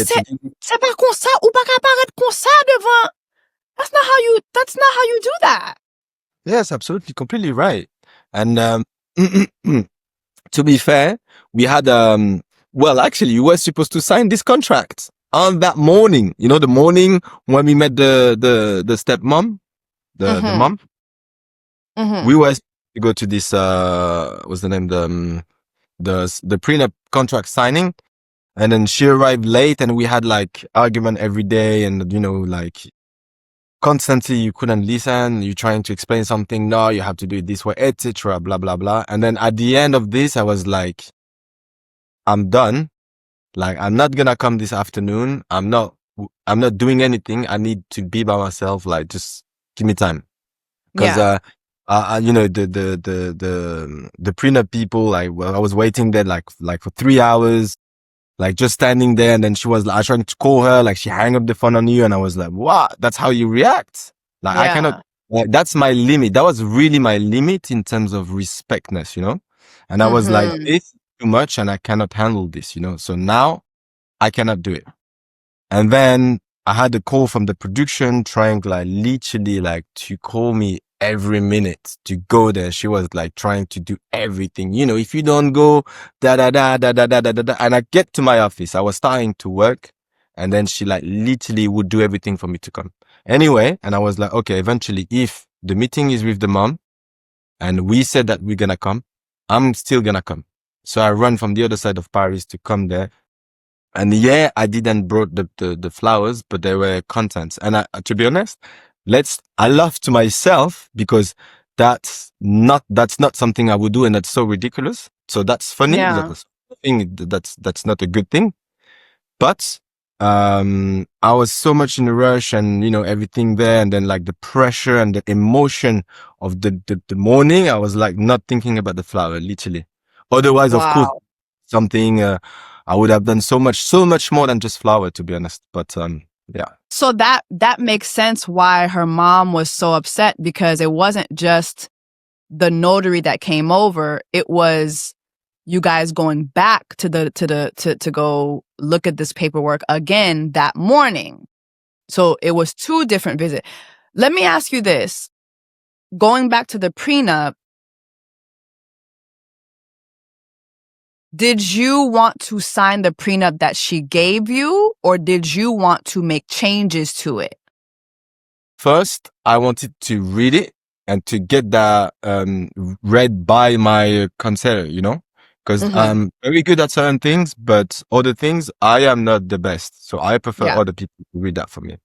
A: c'est pas comme ça, ou pas apparaître comme ça devant. That's not how you do that.
B: Yes, absolutely, completely right. And to be fair, we had well, actually, you were supposed to sign this contract on that morning. The morning when we met the stepmom, the mom. We were to go to this what's the name, the prenup contract signing, and then she arrived late, and we had like argument every day, and like constantly you couldn't listen. You're trying to explain something, no, you have to do it this way, etc. Blah blah blah. And then at the end of this, I was like, I'm done. Like, I'm not gonna come this afternoon. I'm not doing anything. I need to be by myself. Like, just give me time. Because the prenup people, like, well, I was waiting there like for 3 hours, like just standing there, and then she was like, I was trying to call her, like she hung up the phone on you, and I was like, what? That's how you react? Like, I cannot. Like, that's my limit. That was really my limit in terms of respectness, And I was like, this is too much, and I cannot handle this, So now I cannot do it. And then I had a call from the production trying like literally like to call me every minute to go there. She was like trying to do everything. If you don't go, da da da da da da da da. And I get to my office. I was starting to work, And then she like literally would do everything for me to come. Anyway, and I was like, okay, eventually, if the meeting is with the mom and we said that we're going to come, I'm still going to come. So I run from the other side of Paris to come there. And yeah, I didn't brought the flowers, but they were contents. And to be honest, I laugh to myself because that's not something I would do. And that's so ridiculous. So that's funny.
A: Yeah.
B: That's not a good thing. But, I was so much in a rush and, everything there. And then like the pressure and the emotion of the morning, I was like not thinking about the flower, literally. Otherwise, of course, something, I would have done so much more than just flower, to be honest. But, yeah.
A: So that makes sense why her mom was so upset, because it wasn't just the notary that came over. It was you guys going back to go look at this paperwork again that morning. So it was 2 different visits. Let me ask you this. Going back to the prenup, did you want to sign the prenup that she gave you, or did you want to make changes to it?
B: First, I wanted to read it and to get that read by my counselor, because I'm very good at certain things, but other things, I am not the best. So I prefer other people to read that for me.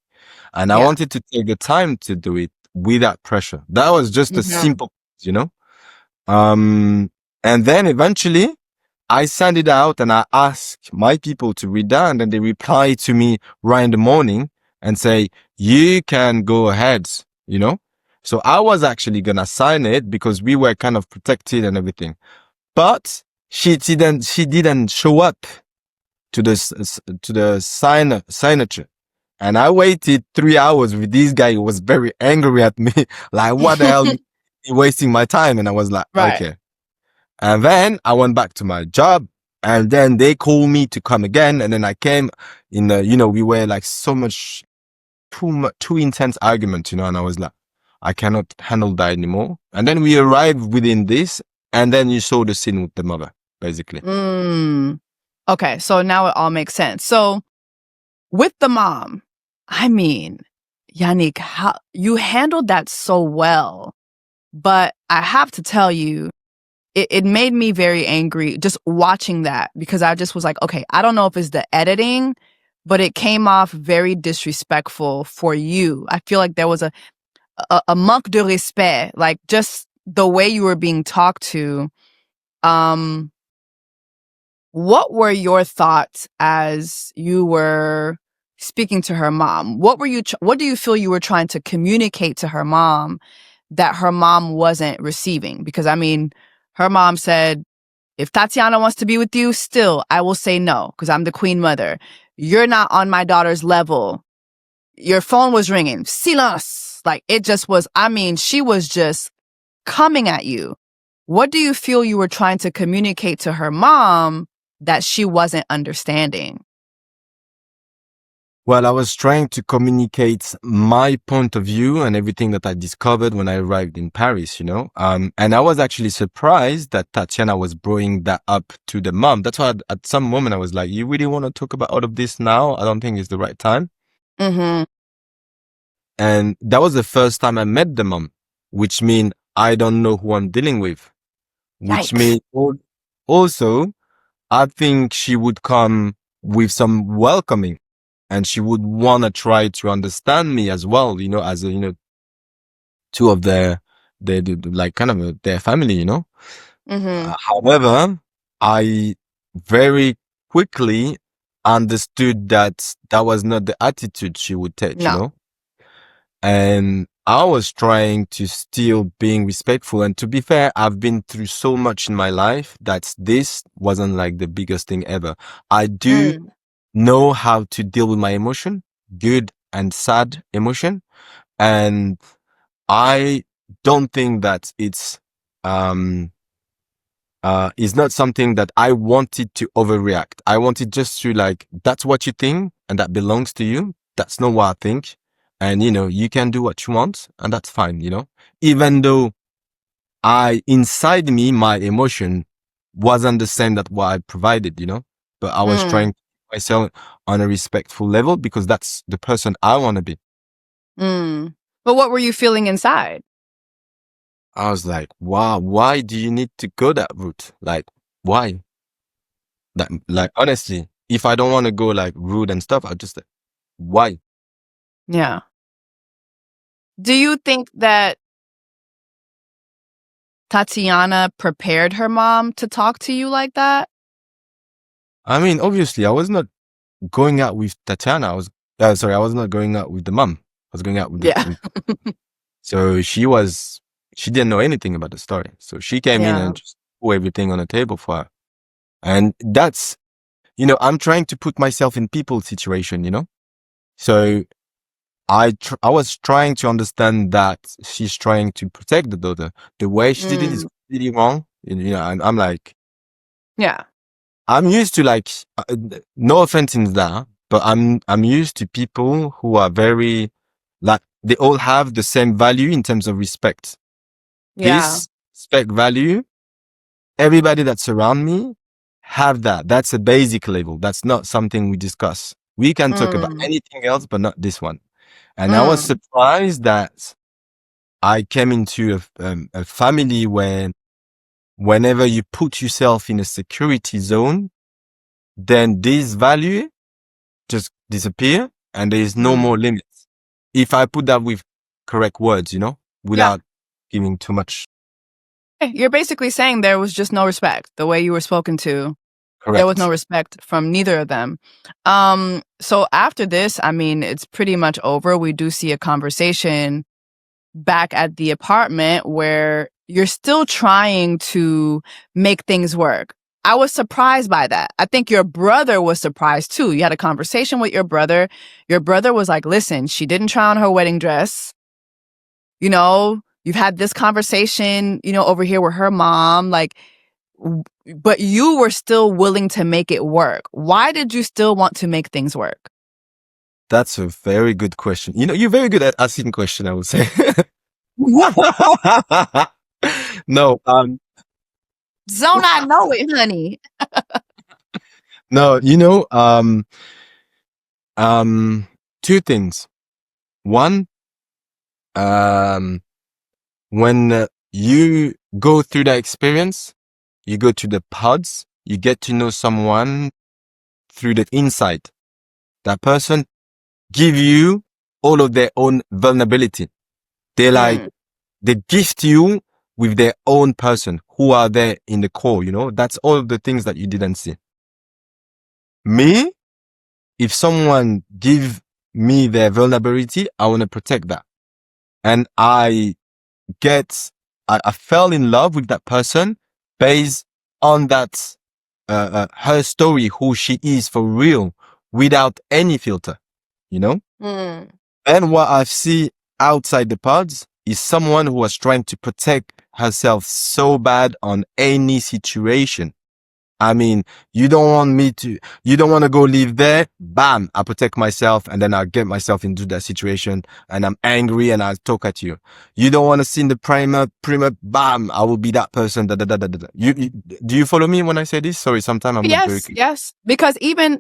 B: And I wanted to take the time to do it without pressure. That was just a simple, and then eventually, I sent it out and I asked my people to read that, and then they reply to me right in the morning and say, you can go ahead, So I was actually going to sign it because we were kind of protected and everything. But she didn't show up to the signature. And I waited 3 hours with this guy who was very angry at me. Like, what the hell? You're wasting my time. And I was like, okay. And then I went back to my job, and then they called me to come again. And then I came in we were like too intense argument, and I was like, I cannot handle that anymore. And then we arrived within this, and then you saw the scene with the mother, basically.
A: Okay. So now it all makes sense. So with the mom, I mean, Yannick, how you handled that so well, but I have to tell you, it made me very angry just watching that, because I just was like, okay, I don't know if it's the editing, but it came off very disrespectful for you. I feel like there was a manque de respect, like just the way you were being talked to. What were your thoughts as you were speaking to her mom? What do you feel you were trying to communicate to her mom that her mom wasn't receiving? Because I mean, her mom said, if Tatiana wants to be with you, still, I will say no, because I'm the queen mother. You're not on my daughter's level. Your phone was ringing. Silence. Like, it just was, she was just coming at you. What do you feel you were trying to communicate to her mom that she wasn't understanding?
B: Well, I was trying to communicate my point of view and everything that I discovered when I arrived in Paris, and I was actually surprised that Tatiana was bringing that up to the mom. That's why at some moment I was like, you really want to talk about all of this now? I don't think it's the right time. And that was the first time I met the mom, which means I don't know who I'm dealing with, which means also I think she would come with some welcoming. And she would want to try to understand me as well, as two of their like kind of their family, However, I very quickly understood that was not the attitude she would take, And I was trying to still being respectful. And to be fair, I've been through so much in my life that this wasn't like the biggest thing ever. I do know how to deal with my emotion, good and sad emotion. And I don't think that it's not something that I wanted to overreact. I wanted just to like, that's what you think and that belongs to you. That's not what I think. And, you can do what you want and that's fine, even though inside me, my emotion wasn't the same that what I provided, but I was trying to be myself on a respectful level because that's the person I want to be.
A: But what were you feeling inside?
B: I was like, wow, why do you need to go that route? Like, why? Like, honestly, if I don't want to go like rude and stuff, I'll just like, why?
A: Yeah. Do you think that Tatiana prepared her mom to talk to you like that?
B: I mean, obviously, I was not going out with Tatiana. I was not going out with the mom. I was going out with
A: Yeah.
B: So she didn't know anything about the story. So she came in and just put everything on the table for her. And that's, I'm trying to put myself in people's situation, So I was trying to understand that she's trying to protect the daughter. The way she did it is really wrong. And I'm like,
A: yeah.
B: I'm used to like, no offense in that, but I'm used to people who are very, like, they all have the same value in terms of respect.
A: Yeah.
B: This respect value, everybody that's around me have that. That's a basic level. That's not something we discuss. We can talk about anything else, but not this one. And I was surprised that I came into a family where whenever you put yourself in a security zone, then this value just disappear and there is no more limits. If I put that with correct words, without giving too much.
A: You're basically saying there was just no respect. The way you were spoken to,
B: Correct.
A: there was no respect from neither of them. So after this, I mean, it's pretty much over. We do see a conversation back at the apartment where you're still trying to make things work. I was surprised by that. I think your brother was surprised too. You had a conversation with your brother. Your brother was like, listen, she didn't try on her wedding dress. You've had this conversation, over here with her mom, but you were still willing to make it work. Why did you still want to make things work?
B: That's a very good question. You're very good at asking questions, I would say. No,
A: Don't I know it, honey?
B: No, two things. One, when you go through that experience, you go to the pods, you get to know someone through the inside. That person give you all of their own vulnerability. They gift you with their own person who are there in the core, that's all of the things that you didn't see. Me, if someone give me their vulnerability, I want to protect that. And I fell in love with that person based on that, her story, who she is for real, without any filter, And what I see outside the pods is someone who was trying to protect herself so bad on any situation. I mean, you don't want to go live there. Bam, I protect myself and then I get myself into that situation and I'm angry and I talk at you. You don't want to see in the primer, bam, I will be that person. Do you follow me when I say this? Sorry, sometimes I'm not very clear.
A: Yes. Because even,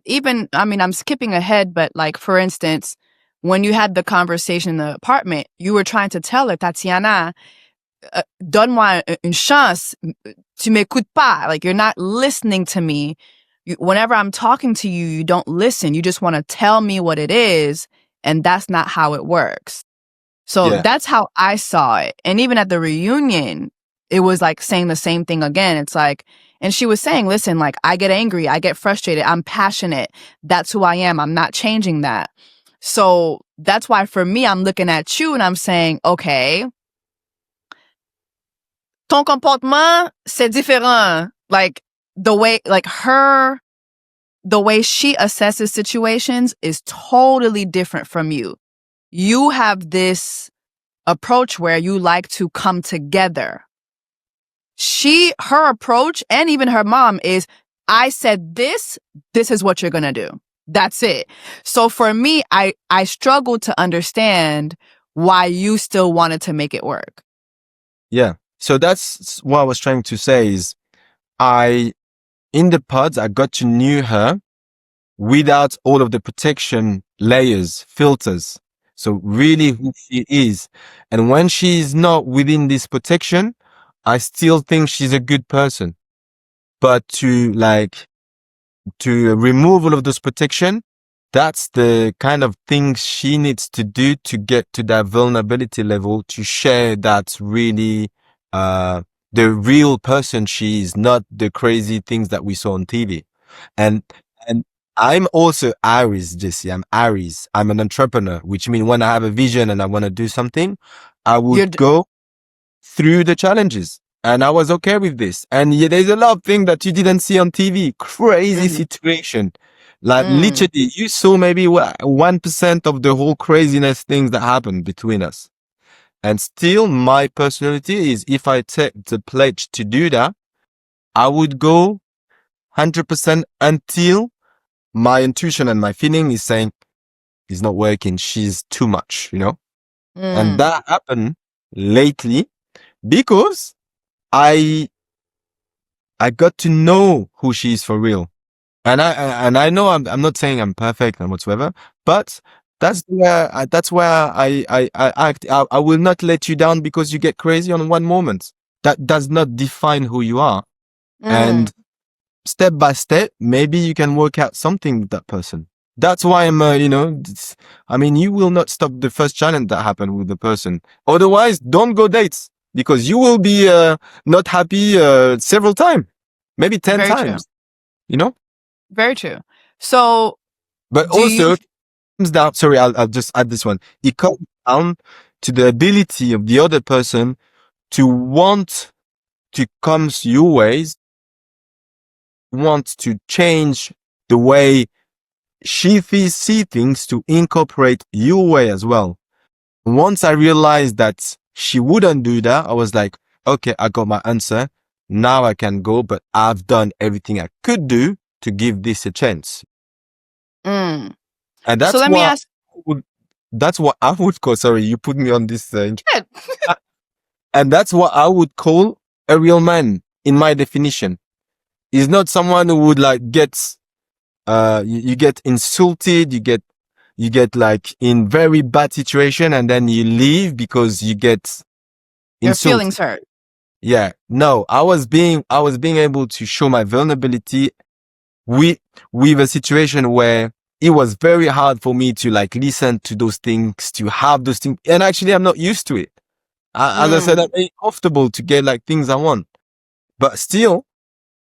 A: I mean, I'm skipping ahead, but like, for instance, when you had the conversation in the apartment, you were trying to tell her, Tatiana, donne-moi une chance, tu m'écoutes pas. Like, you're not listening to me. Whenever I'm talking to you, you don't listen. You just want to tell me what it is, and that's not how it works. So that's how I saw it. And even at the reunion, it was like saying the same thing again. It's like, and she was saying, listen, like, I get angry, I get frustrated, I'm passionate. That's who I am. I'm not changing that. So that's why for me, I'm looking at you and I'm saying, okay, ton comportement, c'est différent. Like the way she assesses situations is totally different from you. You have this approach where you like to come together. Her approach, and even her mom, is, I said this is what you're going to do. That's it. So for me, I struggled to understand why you still wanted to make it work.
B: Yeah. So that's what I was trying to say is in the pods, I got to know her without all of the protection layers, filters. So really who she is. And when she's not within this protection, I still think she's a good person. But to remove all of those protection, that's the kind of thing she needs to do to get to that vulnerability level, to share that really, the real person she is, not the crazy things that we saw on TV. And I'm also Aries, Jessie. I'm Aries. I'm an entrepreneur, which means when I have a vision and I want to do something, I would go through the challenges. And I was okay with this. And yeah, there's a lot of things that you didn't see on TV. Crazy situation. Like literally, you saw maybe 1% of the whole craziness things that happened between us. And still, my personality is, if I take the pledge to do that, I would go 100% until my intuition and my feeling is saying, it's not working. She's too much, you know? And that happened lately because I got to know who she is for real. And I know I'm not saying I'm perfect and whatsoever, but that's where I act. I will not let you down because you get crazy on one moment. That does not define who you are. And step by step, maybe you can work out something with that person. That's why I'm, you will not stop the first challenge that happened with the person. Otherwise, don't go dates because you will be not happy several times, maybe 10
A: Very
B: times.
A: True.
B: You know?
A: Very true. So,
B: but also, it comes down. Sorry, I'll just add this one. It comes down to the ability of the other person to want to come your ways, want to change the way she see things to incorporate your way as well. Once I realized that she wouldn't do that, I was like, okay, I got my answer. Now I can go, but I've done everything I could do to give this a chance. And that's
A: so let me ask.
B: That's what I would call. Sorry, you put me on this. And that's what I would call a real man in my definition. He's not someone who would like get, you get insulted, you get like in very bad situation and then you leave because you get
A: your
B: insulted.
A: feelings hurt.
B: Yeah, no, I was being able to show my vulnerability with a situation where it was very hard for me to like listen to those things, to have those things. And actually, I'm not used to it. As I said, I'm very comfortable to get like things I want. But still,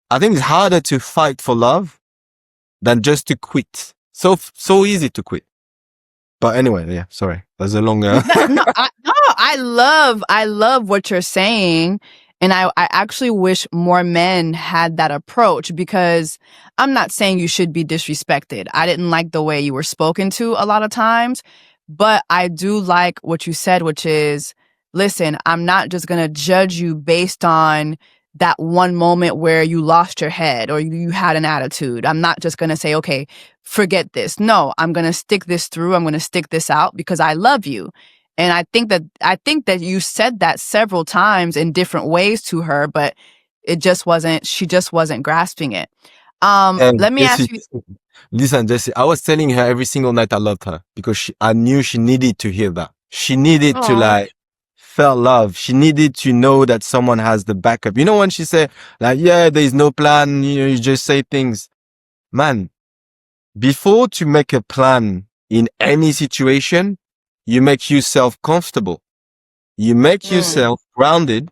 B: I think it's harder to fight for love than just to quit. So easy to quit. But anyway, yeah, sorry. That's a long...
A: I love what you're saying. And I actually wish more men had that approach, because I'm not saying you should be disrespected. I didn't like the way you were spoken to a lot of times, but I do like what you said, which is, listen, I'm not just going to judge you based on that one moment where you lost your head or you had an attitude. I'm not just going to say, okay, forget this. No, I'm going to stick this through. I'm going to stick this out because I love you. And I think that you said that several times in different ways to her, but she just wasn't grasping it. Let me ask you.
B: Listen, Jessie, I was telling her every single night I loved her because I knew she needed to hear that. She needed to like feel love. She needed to know that someone has the backup. You know, when she said like, yeah, there is no plan, you just say things. Man, before to make a plan in any situation, you make yourself comfortable. You make yourself grounded,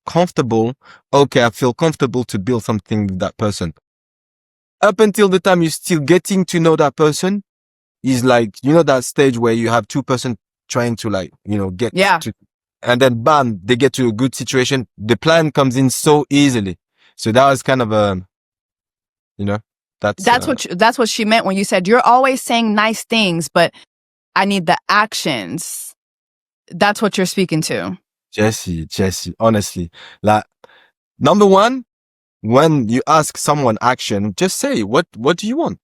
B: comfortable. Okay, I feel comfortable to build something with that person. Up until the time you're still getting to know that person is like, you know, that stage where you have two person trying to like, get to, and then bam, they get to a good situation. The plan comes in so easily. So that was kind of
A: that's what she meant when you said, you're always saying nice things, but I need the actions. That's what you're speaking to.
B: Jessie, honestly, like, number one, when you ask someone action, just say, what do you want?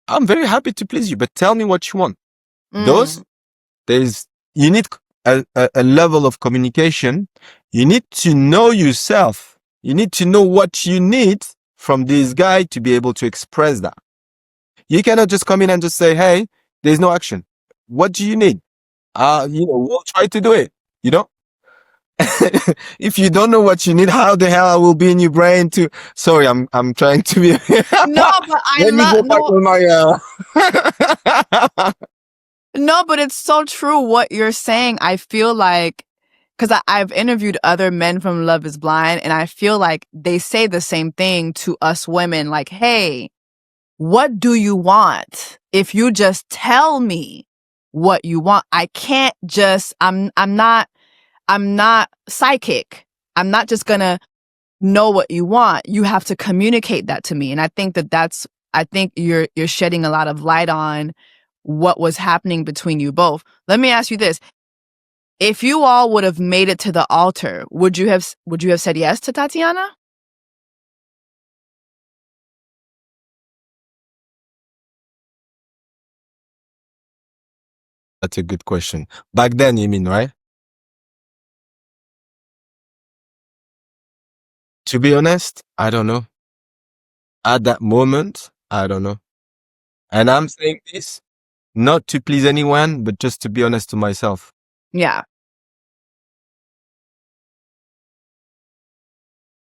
B: I'm very happy to please you, but tell me what you want. You need a level of communication. You need to know yourself. You need to know what you need from this guy to be able to express that. You cannot just come in and just say, hey, there's no action. What do you need? We'll try to do it, you know? If you don't know what you need, how the hell I will be in your brain to, sorry, I'm trying to be,
A: No, but
B: let me go back on my,
A: No, but it's so true what you're saying. I feel like, because I've interviewed other men from Love is Blind, and I feel like they say the same thing to us women, like, hey, what do you want? If you just tell me what you want, I can't just, I'm not psychic. I'm not just gonna know what you want. You have to communicate that to me. And I think I think you're shedding a lot of light on what was happening between you both. Let me ask you this. If you all would have made it to the altar, would you have said yes to Tatiana?
B: That's a good question. Back then, you mean, right? To be honest, I don't know. At that moment, I don't know. And I'm saying this not to please anyone, but just to be honest to myself.
A: Yeah.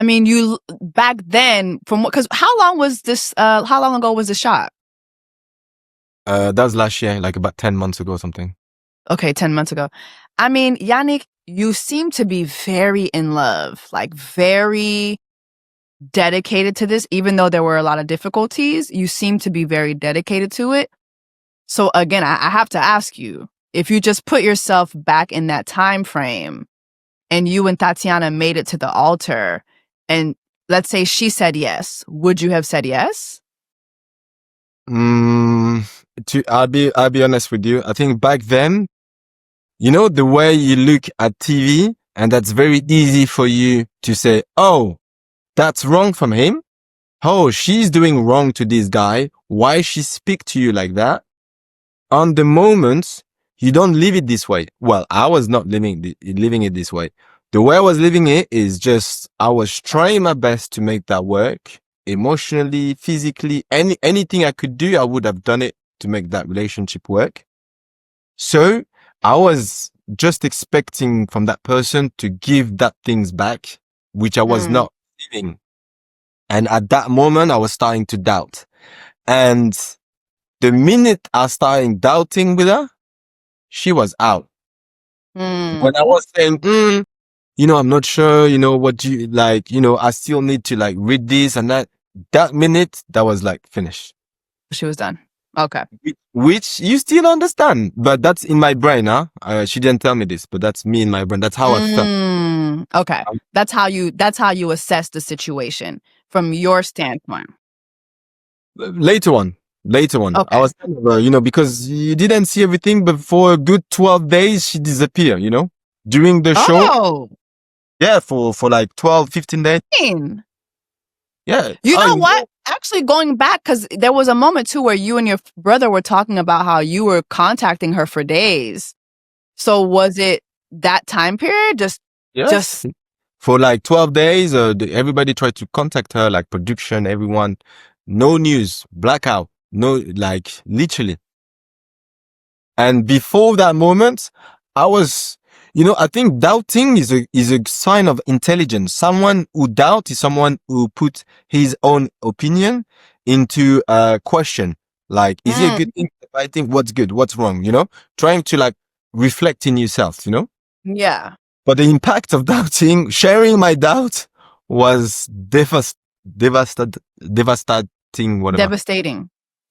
A: I mean, you back then, because how long was this? How long ago was the shot?
B: That was last year, like about 10 months ago or something.
A: Okay, 10 months ago. I mean, Yannick, you seem to be very in love, like very dedicated to this, even though there were a lot of difficulties. You seem to be very dedicated to it. So again, I have to ask you, if you just put yourself back in that time frame and you and Tatiana made it to the altar, and let's say she said yes, would you have said yes?
B: I'll be honest with you. I think back then, the way you look at TV, and that's very easy for you to say, oh, that's wrong from him. Oh, she's doing wrong to this guy. Why she speak to you like that? On the moment, you don't live it this way. Well, I was not living it this way. The way I was living it is just, I was trying my best to make that work emotionally, physically, anything I could do, I would have done it to make that relationship work. So I was just expecting from that person to give that things back, which I was not giving. And at that moment, I was starting to doubt. And the minute I started doubting with her, she was out. When I was saying, I'm not sure, what do you like, I still need to like read this and that minute, that was like finished.
A: She was done. Okay.
B: Which you still understand, but that's in my brain, huh? She didn't tell me this, but that's me in my brain. That's how I felt.
A: Okay. That's how you assess the situation from your standpoint.
B: Later on.
A: Okay.
B: I was telling her, because you didn't see everything, but for a good 12 days, she disappeared, during the show.
A: Oh.
B: Yeah, for like 12, 15 days. Yeah.
A: You know what? Actually, going back, because there was a moment too where you and your brother were talking about how you were contacting her for days. So was it that time period? Just
B: for like 12 days, everybody tried to contact her, like production, everyone. No news, blackout, no, like literally. And before that moment, I was, I think doubting is a sign of intelligence. Someone who doubt is someone who put his own opinion into a question. Like, is it a good thing? I think what's good, what's wrong, trying to like reflect in yourself,
A: Yeah.
B: But the impact of doubting, sharing my doubt was devastating, whatever.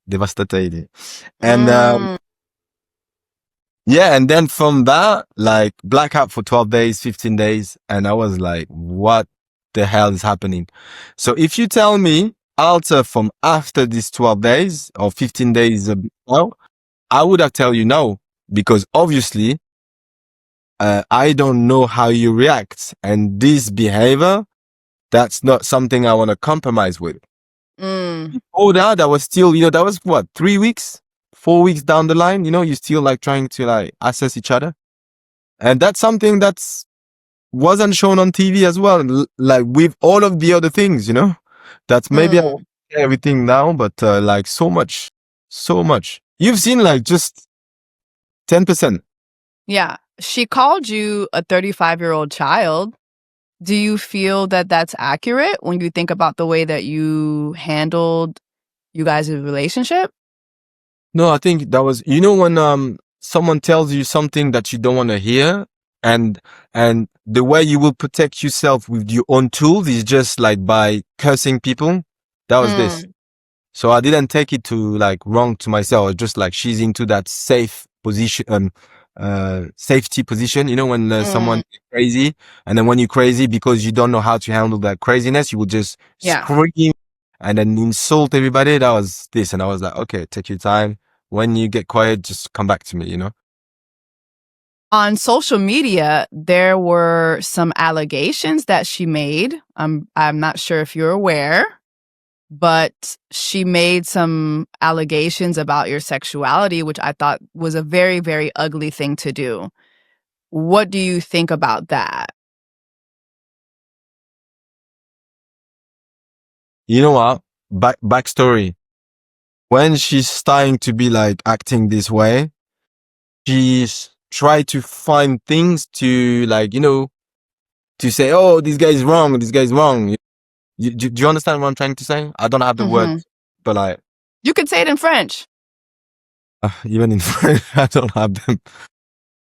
B: Devastating. And, yeah, and then from that, like blackout for 12 days, 15 days. And I was like, what the hell is happening? So if you tell me alter from after these 12 days or 15 days, I would have tell you no, because obviously, I don't know how you react. And this behavior, that's not something I want to compromise with. Before that, I was still, that was what, 3 weeks? 4 weeks down the line, you're still like trying to like assess each other. And that's something that's wasn't shown on TV as well. Like with all of the other things, that's maybe I won't say everything now, but like so much so much. You've seen like just 10%.
A: Yeah. She called you a 35-year-old child. Do you feel that that's accurate when you think about the way that you handled you guys' relationship?
B: No, I think that was, when someone tells you something that you don't want to hear, and the way you will protect yourself with your own tools is just like by cursing people. That was this. So I didn't take it to like wrong to myself. Just like she's into that safe position, safety position. When someone is crazy, and then when you're crazy because you don't know how to handle that craziness, you will just scream and then insult everybody. That was this, and I was like, okay, take your time. When you get quiet, just come back to me.
A: On social media, there were some allegations that she made. I'm not sure if you're aware, but she made some allegations about your sexuality, which I thought was a very, very ugly thing to do. What do you think about that?
B: You know what? Backstory. When she's starting to be like acting this way, she's try to find things to like, to say, oh, this guy is wrong. This guy is wrong. Do you understand what I'm trying to say? I don't have the word, but like.
A: You could say it in French.
B: Even in French, I don't have them.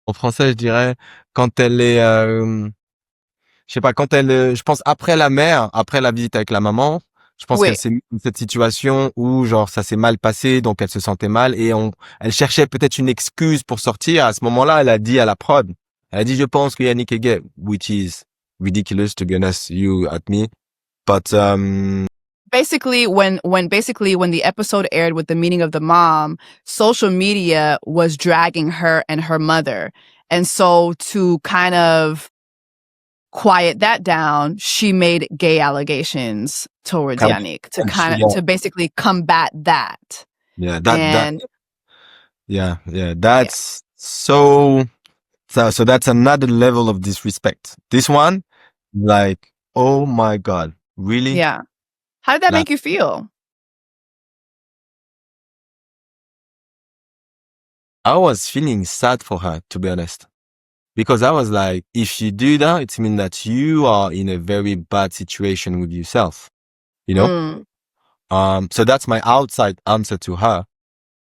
B: En français, je dirais, quand elle est, je sais pas, je pense après la mère, après la visite avec la maman, je pense qu'elle s'est mise dans cette situation où genre ça s'est mal passé, donc elle se sentait mal et elle cherchait peut-être une excuse pour sortir. À ce moment-là, elle a dit à la prod, elle a dit, je pense que Yannick est gay, which is ridiculous to be honest, you at me, but
A: basically when the episode aired with the meeting of the mom, social media was dragging her and her mother, and so to kind of quiet that down, she made gay allegations towards Yannick to basically combat that.
B: Yeah, that's so that's another level of disrespect. This one, like, oh my God, really?
A: Yeah. How did that make you feel?
B: I was feeling sad for her, to be honest. Because I was like, if you do that, it means that you are in a very bad situation with yourself, So that's my outside answer to her.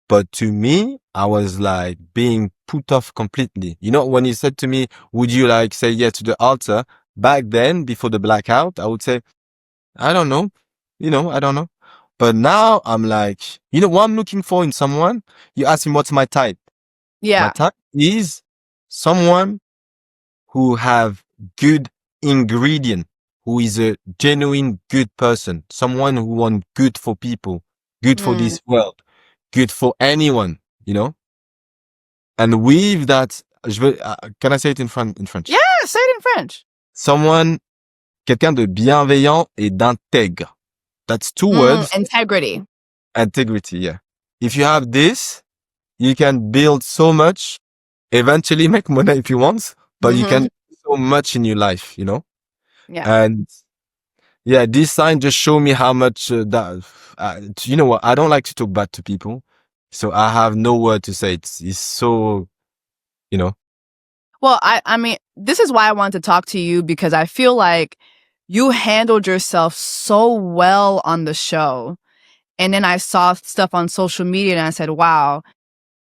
B: But to me, I was like being put off completely. When you said to me, would you like say yes to the altar? Back then, before the blackout, I would say, I don't know. I don't know. But now I'm like, what I'm looking for in someone? You ask me what's my type.
A: Yeah.
B: My type is someone who have good ingredient, who is a genuine good person, someone who want good for people, good for this world, good for anyone, And with that, can I say it in French?
A: Yeah, say it in French.
B: Quelqu'un de bienveillant et d'intègre. That's two words.
A: Integrity.
B: Integrity, yeah. If you have this, you can build so much, eventually make money if you want, but you can do so much in your life,
A: Yeah.
B: And yeah, this sign just show me how much you know what? I don't like to talk bad to people, so I have no word to say. It's so,
A: Well, I mean, this is why I wanted to talk to you, because I feel like you handled yourself so well on the show. And then I saw stuff on social media and I said, wow,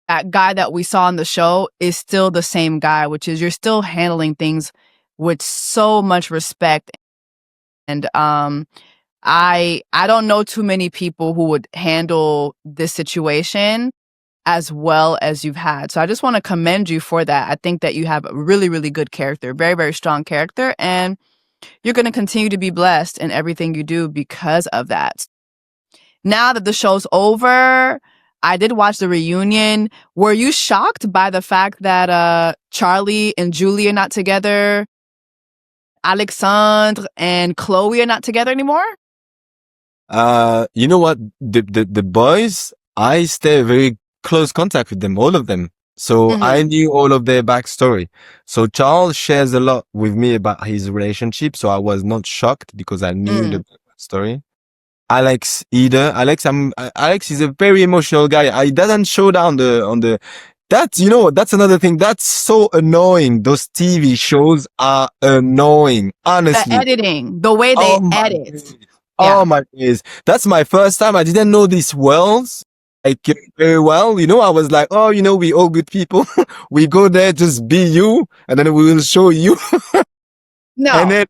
A: that guy that we saw on the show is still the same guy, which is you're still handling things with so much respect. And I don't know too many people who would handle this situation as well as you've had. So I just want to commend you for that. I think that you have a really, really good character, very, very strong character, and you're going to continue to be blessed in everything you do because of that. Now that the show's over, I did watch the reunion. Were you shocked by the fact that Charlie and Julie are not together? Alexandre and Chloe are not together anymore?
B: You know what? The boys, I stay very close contact with them, all of them. So I knew all of their backstory. So Charles shares a lot with me about his relationship. So I was not shocked because I knew the story. Alex either. Alex is a very emotional guy. He doesn't show down on the, that's, that's another thing. That's so annoying. Those TV shows are annoying,
A: The
B: honestly.
A: editing, the way they
B: Oh my
A: edit.
B: days.
A: Yeah.
B: Oh my days. That's my first time. I didn't know these worlds like very well. I was like, oh, we all good people. We go there, just be you, and then we will show you.
A: No.
B: And then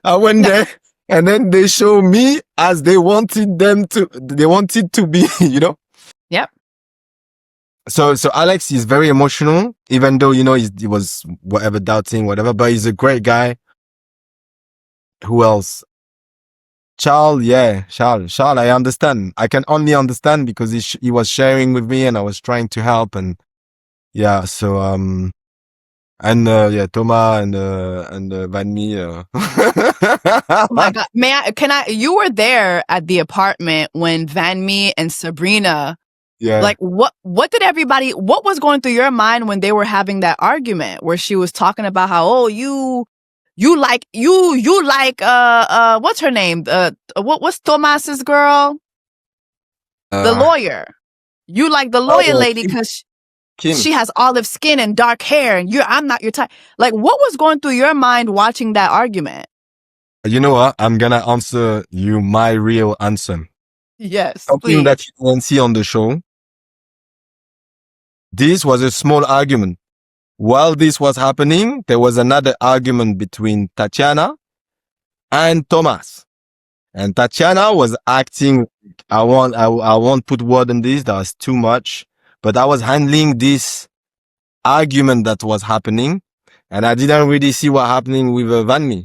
B: I went there, and then they show me as they wanted to be,
A: Yep.
B: So Alex is very emotional, even though, he was whatever, doubting, whatever, but he's a great guy. Who else? Charles, I understand. I can only understand because he was sharing with me and I was trying to help, and yeah, so, and Thomas and Van
A: Oh my God. You were there at the apartment when Van Mee and Sabrina, like what was going through your mind when they were having that argument where she was talking about how, oh, you like what's her name? What's Thomas's girl? The lawyer. You like the lawyer lady because she has olive skin and dark hair, and I'm not your type. Like, what was going through your mind watching that argument?
B: You know what? I'm gonna answer you my real answer.
A: Yes,
B: Something
A: please.
B: that you didn't see on the show. This was a small argument. While this was happening, there was another argument between Tatiana and Thomas. And Tatiana was acting, I won't put word on this, that was too much. But I was handling this argument that was happening, and I didn't really see what happening with Van Mee,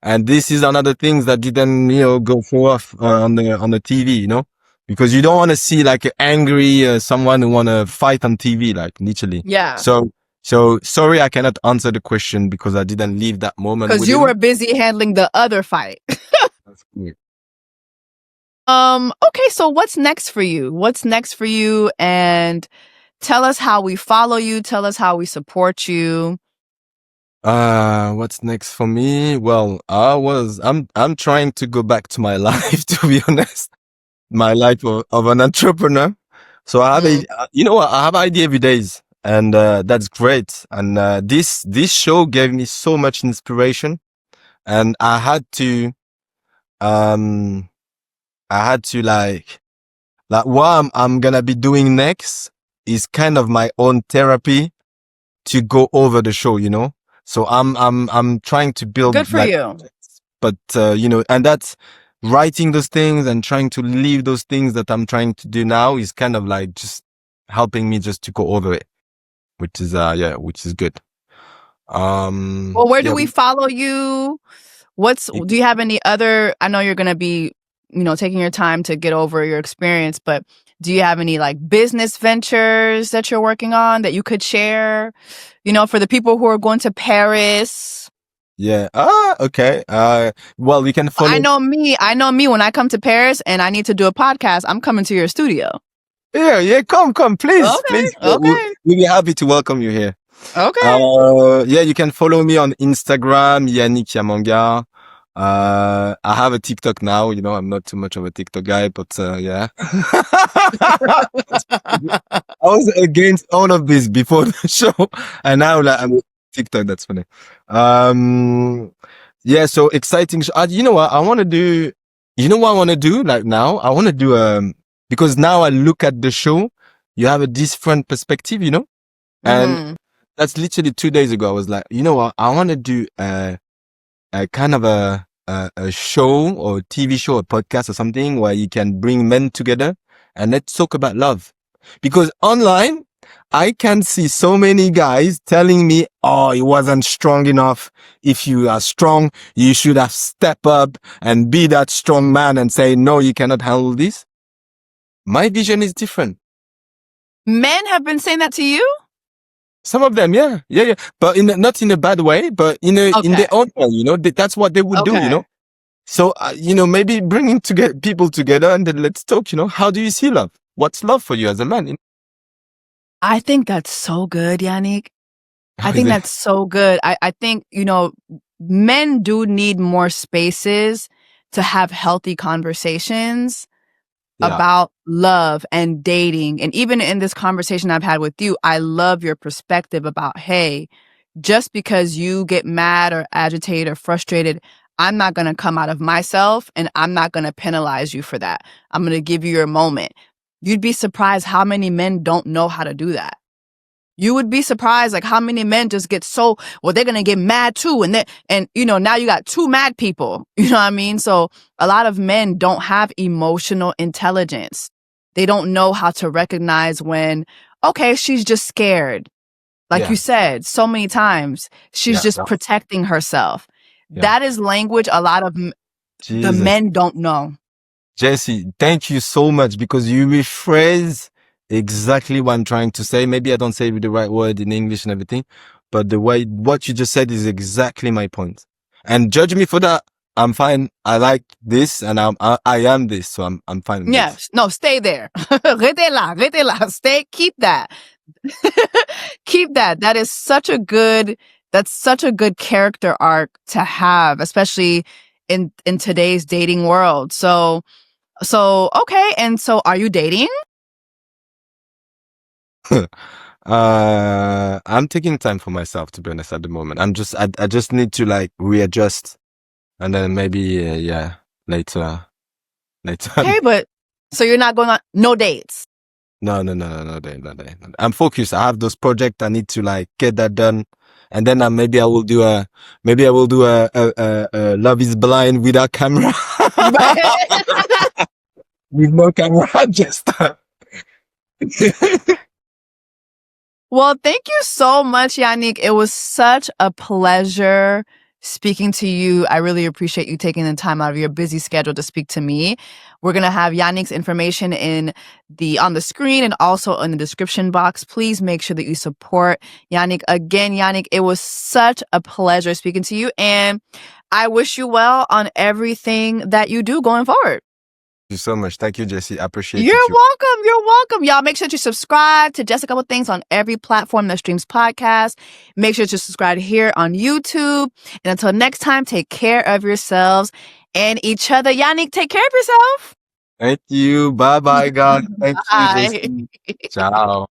B: And this is another thing that didn't, go forth on the TV, because you don't want to see like an angry someone who want to fight on TV, like literally.
A: Yeah.
B: So sorry, I cannot answer the question because I didn't leave that moment.
A: Because you were busy handling the other fight.
B: That's weird.
A: Okay, so what's next for you? And tell us how we follow you. Tell us how we support you.
B: What's next for me? Well, I'm trying to go back to my life, to be honest. My life of an entrepreneur. So I have I have idea every days, and that's great. And this show gave me so much inspiration, and I had to like what I'm gonna be doing next is kind of my own therapy to go over the show, So I'm trying to build.
A: Good for you.
B: But and that's writing those things and trying to leave those things that I'm trying to do now is kind of like just helping me just to go over it, which is good.
A: Well, where do we follow you? Do you have any other, I know you're going to be, taking your time to get over your experience, but do you have any like business ventures that you're working on that you could share, for the people who are going to Paris?
B: Yeah. Okay. Well, you can follow.
A: I know me when I come to Paris and I need to do a podcast, I'm coming to your studio.
B: Yeah. Come, please.
A: Okay.
B: Please.
A: Okay.
B: We'll be happy to welcome you here.
A: Okay.
B: Yeah, you can follow me on Instagram, Yannick Yamanga. I have a TikTok now, I'm not too much of a TikTok guy, but yeah. I was against all of this before the show, and now like, I'm TikTok. That's funny. Yeah, so exciting. You know what I want to do? Like now, I want to do because now I look at the show, you have a different perspective, and that's literally 2 days ago. I was like, you know what? I want to do a kind of a show or TV show, a podcast or something where you can bring men together and let's talk about love. Because online, I can see so many guys telling me, oh, he wasn't strong enough. If you are strong, you should have stepped up and be that strong man and say, no, you cannot handle this. My vision is different.
A: Men have been saying that to you?
B: Some of them, yeah. But not in a bad way, but in their own way, that's what they would do, So, maybe bringing people together and then let's talk, how do you see love? What's love for you as a man?
A: I think that's so good, Yannick. I think that's so good. I think, men do need more spaces to have healthy conversations
B: Yeah.
A: about love and dating. And even in this conversation I've had with you, I love your perspective about, hey, just because you get mad or agitated or frustrated, I'm not going to come out of myself and I'm not going to penalize you for that. I'm going to give you your moment. You'd be surprised how many men don't know how to do that. You would be surprised like how many men just get so, well, they're going to get mad too. And you know, now you got two mad people, you know what I mean? So a lot of men don't have emotional intelligence. They don't know how to recognize when, okay, she's just scared. Like you said so many times, she's just protecting herself.
B: Yeah.
A: That is language a lot of the men don't know.
B: Jessie, thank you so much because you rephrase exactly what I'm trying to say. Maybe I don't say it with the right word in English and everything, but the way what you just said is exactly my point. And judge me for that. I'm fine. I like this, and I am this, so I'm fine with
A: yes.
B: this.
A: No, stay there. Rete là. Stay. Keep that. Keep that. That's such a good character arc to have, especially in today's dating world. So okay. And so, are you dating?
B: I'm taking time for myself, to be honest, at the moment. I just need to like readjust, and then maybe later.
A: Okay, but so you're not going on no dates.
B: No day. I'm focused. I have those projects. I need to like get that done, and then maybe I will do a Love Is Blind without camera, with no camera, just.
A: Well, thank you so much, Yannick. It was such a pleasure speaking to you. I really appreciate you taking the time out of your busy schedule to speak to me. We're going to have Yannick's information on the screen and also in the description box. Please make sure that you support Yannick. Again, Yannick, it was such a pleasure speaking to you, and I wish you well on everything that you do going forward.
B: Thank you so much. Thank you, Jessie. I appreciate it.
A: You're welcome. Y'all make sure to subscribe to Jess a Couple Things on every platform that streams podcasts. Make sure to subscribe here on YouTube. And until next time, take care of yourselves and each other. Yannick, take care of yourself.
B: Thank you. Bye, guys. Thank you,
A: Bye.
B: Jessie. Ciao.